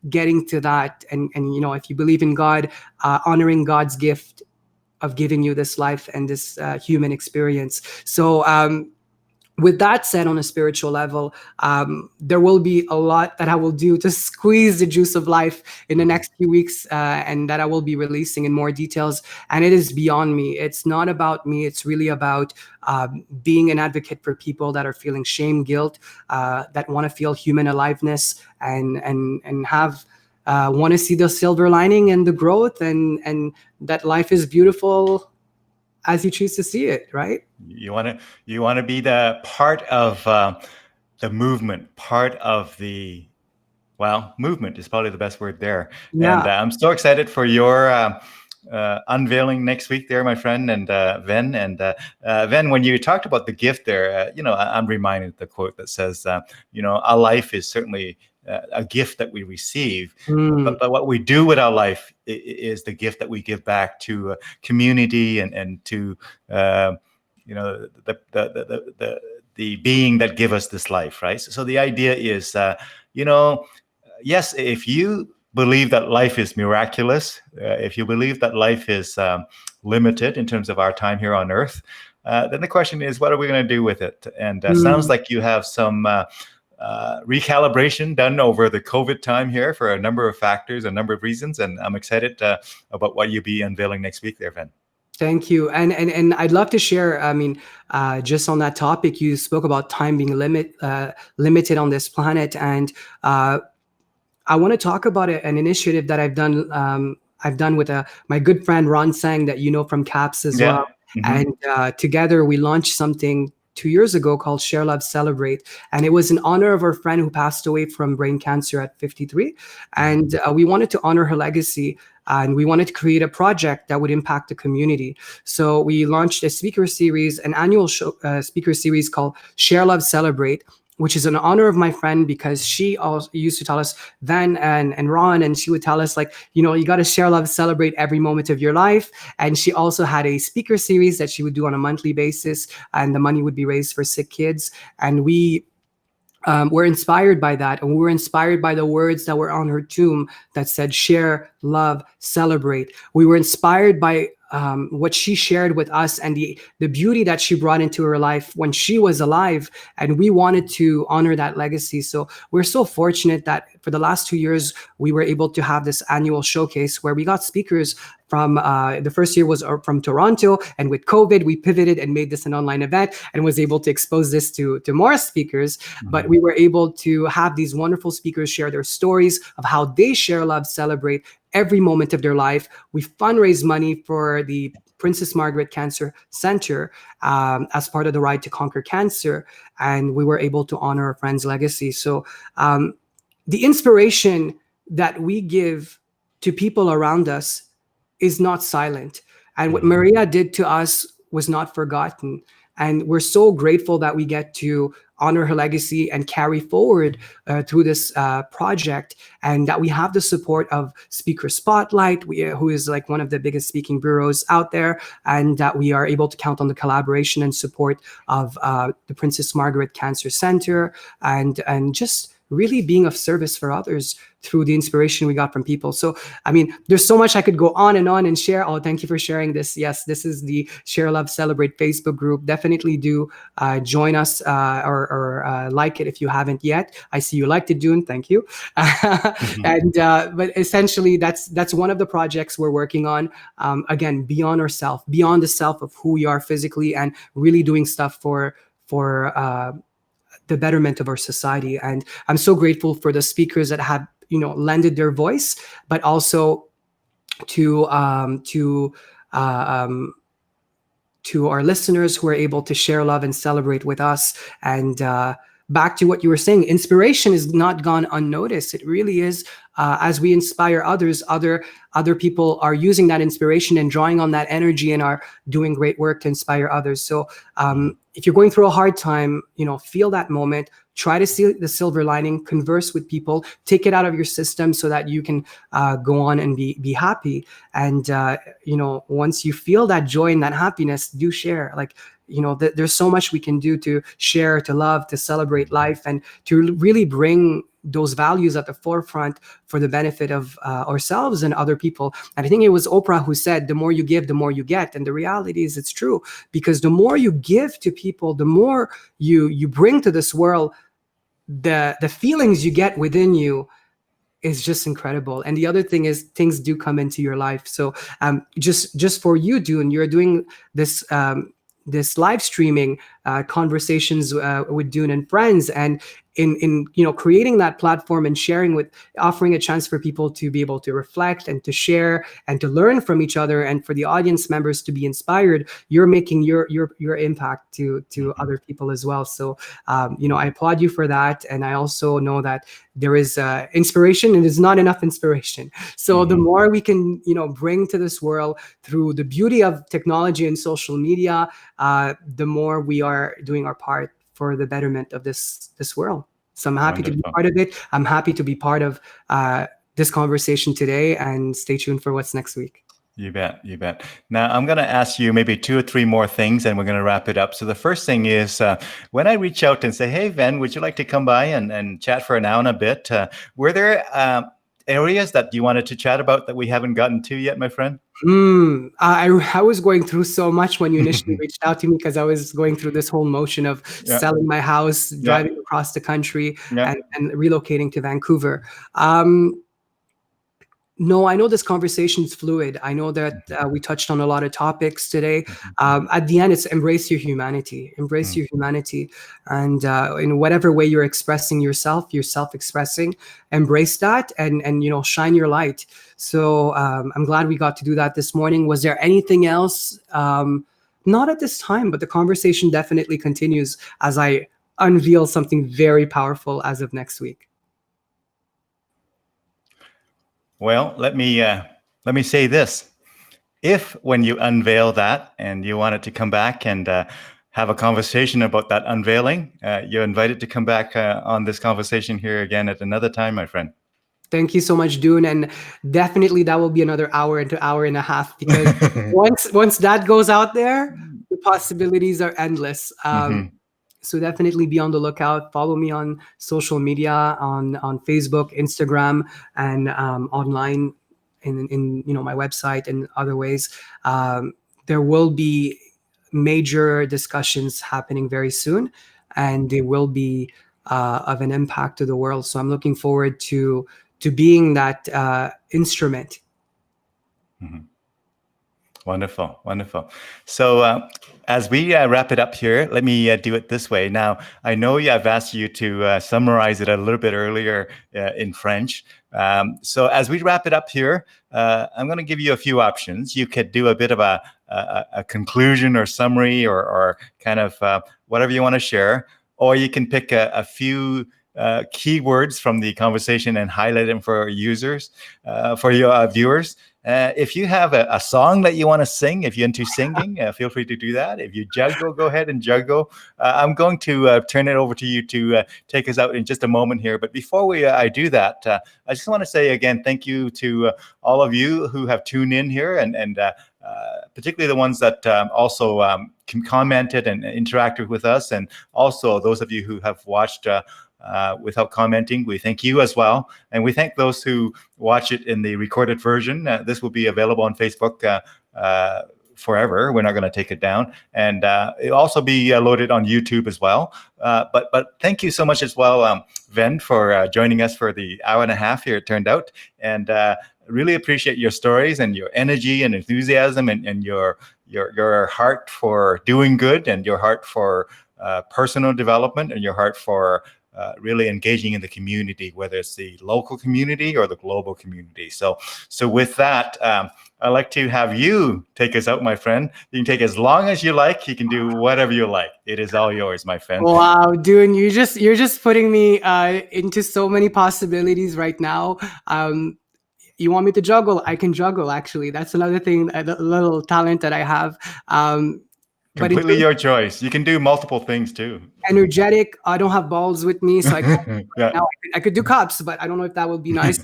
getting to that. And if you believe in God, honoring God's gift of giving you this life and this human experience. So with that said, on a spiritual level, there will be a lot that I will do to squeeze the juice of life in the next few weeks, and that I will be releasing in more details. And it is beyond me. It's not about me. It's really about being an advocate for people that are feeling shame, guilt, that want to feel human aliveness, and have want to see the silver lining and the growth, and that life is beautiful as you choose to see it, right? You want to be the part of the movement, part of the movement is probably the best word there. Yeah. And I'm so excited for your unveiling next week there, my friend, and Ven. And Ven, when you talked about the gift there, I'm reminded of the quote that says, our life is certainly a gift that we receive, but what we do with our life is the gift that we give back to community and to the being that give us this life, right? So the idea is, yes, if you believe that life is miraculous, if you believe that life is limited in terms of our time here on Earth, then the question is, what are we going to do with it? And sounds like you have some recalibration done over the COVID time here for a number of factors, a number of reasons, and I'm excited about what you'll be unveiling next week there, Ven. Thank you. And I'd love to share, just on that topic, you spoke about time being limited on this planet. And I want to talk about an initiative that I've done with my good friend, Ron Sang, that you know from CAPS as well. And together we launched something 2 years ago called Share, Love, Celebrate. And it was in honor of our friend who passed away from brain cancer at 53. And we wanted to honor her legacy. And we wanted to create a project that would impact the community. So we launched a speaker series, an annual speaker series called Share, Love, Celebrate, which is in honor of my friend, because she also used to tell us, Van and Ron, and she would tell us, like, you got to share, love, celebrate every moment of your life. And she also had a speaker series that she would do on a monthly basis, and the money would be raised for sick kids. And we were inspired by that, and we were inspired by the words that were on her tomb that said, share, love, celebrate. We were inspired by what she shared with us and the beauty that she brought into her life when she was alive, and we wanted to honor that legacy. So we're so fortunate that for the last 2 years we were able to have this annual showcase where we got speakers from the first year was from Toronto, and with COVID we pivoted and made this an online event and was able to expose this to more speakers. But we were able to have these wonderful speakers share their stories of how they share, love, celebrate every moment of their life. We fundraise money for the Princess Margaret Cancer Center as part of the Ride to Conquer Cancer, and we were able to honor our friend's legacy. So the inspiration that we give to people around us is not silent. And what Maria did to us was not forgotten. And we're so grateful that we get to honor her legacy and carry forward through this project, and that we have the support of Speaker Spotlight, who is like one of the biggest speaking bureaus out there, and that we are able to count on the collaboration and support of the Princess Margaret Cancer Center, and just really being of service for others through the inspiration we got from people. So, I mean, there's so much I could go on and share. Oh, thank you for sharing this. Yes, this is the Share Love Celebrate Facebook group. Definitely do join us or like it if you haven't yet. I see you liked it, Dune. Thank you. And but essentially, that's one of the projects we're working on. Again, beyond ourselves, beyond the self of who we are physically, and really doing stuff for the betterment of our society. And I'm so grateful for the speakers that have lended their voice, but also to our listeners who are able to share love and celebrate with us. And back to what you were saying, inspiration is not gone unnoticed. It really is. As we inspire others, other people are using that inspiration and drawing on that energy and are doing great work to inspire others. So if you're going through a hard time, feel that moment, try to see the silver lining, converse with people, take it out of your system so that you can go on and be happy. And, once you feel that joy and that happiness, do share. Like, there's so much we can do to share, to love, to celebrate life, and to really bring those values at the forefront for the benefit of ourselves and other people. And I think it was Oprah who said, the more you give, the more you get. And the reality is it's true, because the more you give to people, the more you bring to this world, the feelings you get within you is just incredible. And the other thing is things do come into your life. So just for you, Dune, you're doing this live streaming conversations with Dune and Friends, and in creating that platform and offering a chance for people to be able to reflect and to share and to learn from each other, and for the audience members to be inspired, you're making your impact to other people as well. So I applaud you for that. And I also know that there is inspiration, and there's not enough inspiration. So the more we can bring to this world through the beauty of technology and social media, the more we are doing our part for the betterment of this world. So I'm happy to be part of it. I'm happy to be part of this conversation today, and stay tuned for what's next week. You bet. You bet. Now, I'm going to ask you maybe 2 or 3 more things, and we're going to wrap it up. So the first thing is, when I reach out and say, hey, Ven, would you like to come by and chat for an hour and a bit? Were there areas that you wanted to chat about that we haven't gotten to yet, my friend? I was going through so much when you initially reached out to me, because I was going through this whole motion of selling my house, driving across the country, and relocating to Vancouver. No, I know this conversation is fluid. I know that we touched on a lot of topics today. At the end, it's embrace your humanity. Embrace your humanity. And in whatever way you're expressing yourself, you're self-expressing, embrace that and shine your light. So I'm glad we got to do that this morning. Was there anything else? Not at this time, but the conversation definitely continues as I unveil something very powerful as of next week. Well, let me say this. If when you unveil that and you want it to come back and have a conversation about that unveiling, you're invited to come back on this conversation here again at another time, my friend. Thank you so much, Dune. And definitely that will be another hour to hour and a half, because once that goes out there, the possibilities are endless. So definitely be on the lookout. Follow me on social media, on Facebook, Instagram, and online in my website and other ways. There will be major discussions happening very soon, and they will be of an impact to the world. So I'm looking forward to being that instrument. Wonderful, wonderful. So as we wrap it up here, let me do it this way. Now, I know I've asked you to summarize it a little bit earlier in French. So as we wrap it up here, I'm going to give you a few options. You could do a bit of a conclusion or summary or kind of whatever you want to share, or you can pick a few keywords from the conversation and highlight them for our users, for your viewers. If you have a song that you want to sing, if you're into singing, feel free to do that. If you juggle, go ahead and juggle. I'm going to turn it over to you to take us out in just a moment here. But before I do that, I just want to say again, thank you to all of you who have tuned in here, and particularly the ones that also commented and interacted with us, and also those of you who have watched without commenting. We thank you as well. And we thank those who watch it in the recorded version. This will be available on Facebook forever. We're not going to take it down. And it'll also be loaded on YouTube as well. But thank you so much as well, Ven, for joining us for the hour and a half here, it turned out. And really appreciate your stories and your energy and enthusiasm and your heart for doing good and your heart for personal development and your heart for really engaging in the community, whether it's the local community or the global community. So with that, I'd like to have you take us out, my friend. You can take as long as you like. You can do whatever you like. It is all yours, my friend. Wow, Dune, you're just putting me into so many possibilities right now. You want me to juggle? I can juggle, actually. That's another thing, a little talent that I have. Completely your choice. You can do multiple things too. Energetic. I don't have balls with me, so I can't. Yeah. Now I could do cups, but I don't know if that would be nice.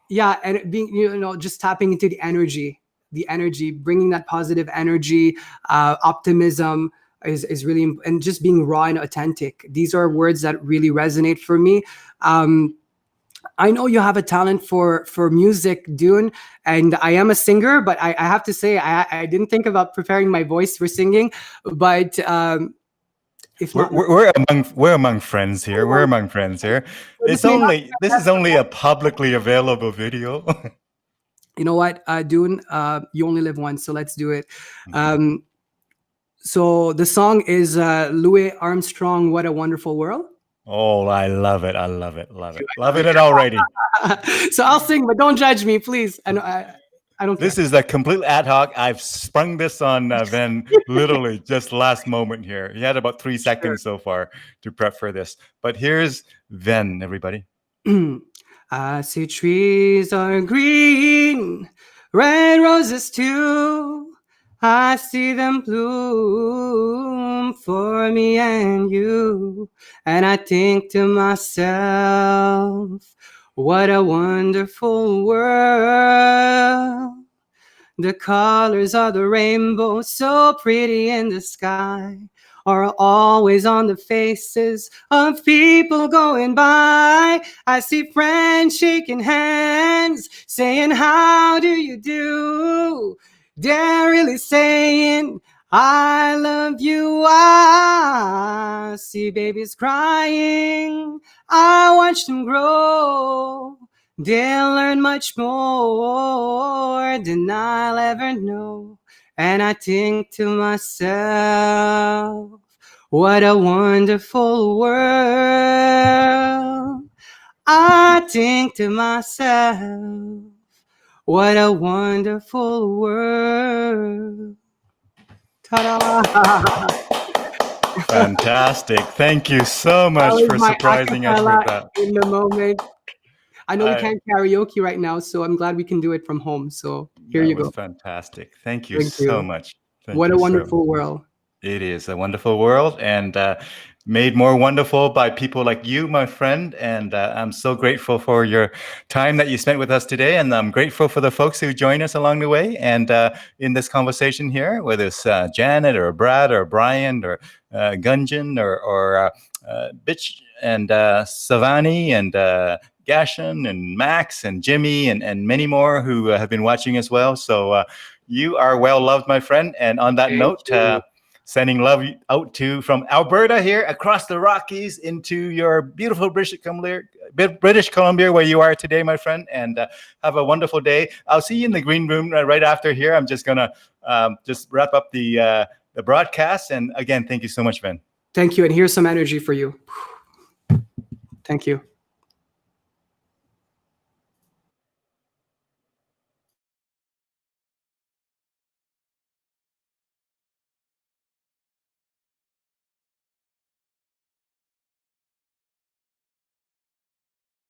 Yeah, and being, just tapping into the energy, bringing that positive energy, optimism is really, and just being raw and authentic. These are words that really resonate for me. I know you have a talent for music, Dune, and I am a singer, but I have to say I didn't think about preparing my voice for singing, but if we're among friends here. We're among friends here. This is only a publicly available video. You know what, Dune, you only live once, so let's do it. So the song is Louis Armstrong, "What a Wonderful World." Oh, I love it. I love it. Love it already. So I'll sing, but don't judge me, please. I don't care. This is a complete ad hoc. I've sprung this on Ven literally just last moment here. He had about 3 seconds so far to prep for this. But here's Ven, everybody. I see trees are green, red roses too. I see them bloom for me and you. And I think to myself, what a wonderful world. The colors of the rainbow, so pretty in the sky, are always on the faces of people going by. I see friends shaking hands, saying, how do you do? They're really saying, I love you. I see babies crying, I watch them grow. They'll learn much more than I'll ever know. And I think to myself, what a wonderful world. I think to myself, what a wonderful world. Ta-da! Fantastic. Thank you so much for surprising us with that. In the moment. I know we can't karaoke right now, so I'm glad we can do it from home. So here you go. That was fantastic. Thank you so much. What a wonderful world. It is a wonderful world, and made more wonderful by people like you, my friend. And I'm so grateful for your time that you spent with us today. And I'm grateful for the folks who join us along the way. And in this conversation here, whether it's Janet or Brad or Brian or Gunjan or Bitch and Savani and Gashan and Max and Jimmy and many more who have been watching as well. So you are well loved, my friend. And on that note, sending love out to from Alberta here across the Rockies into your beautiful British Columbia, where you are today, my friend. And have a wonderful day. I'll see you in the green room right after here. I'm just gonna just wrap up the broadcast. And again, thank you so much, Ven. Thank you. And here's some energy for you. Thank you.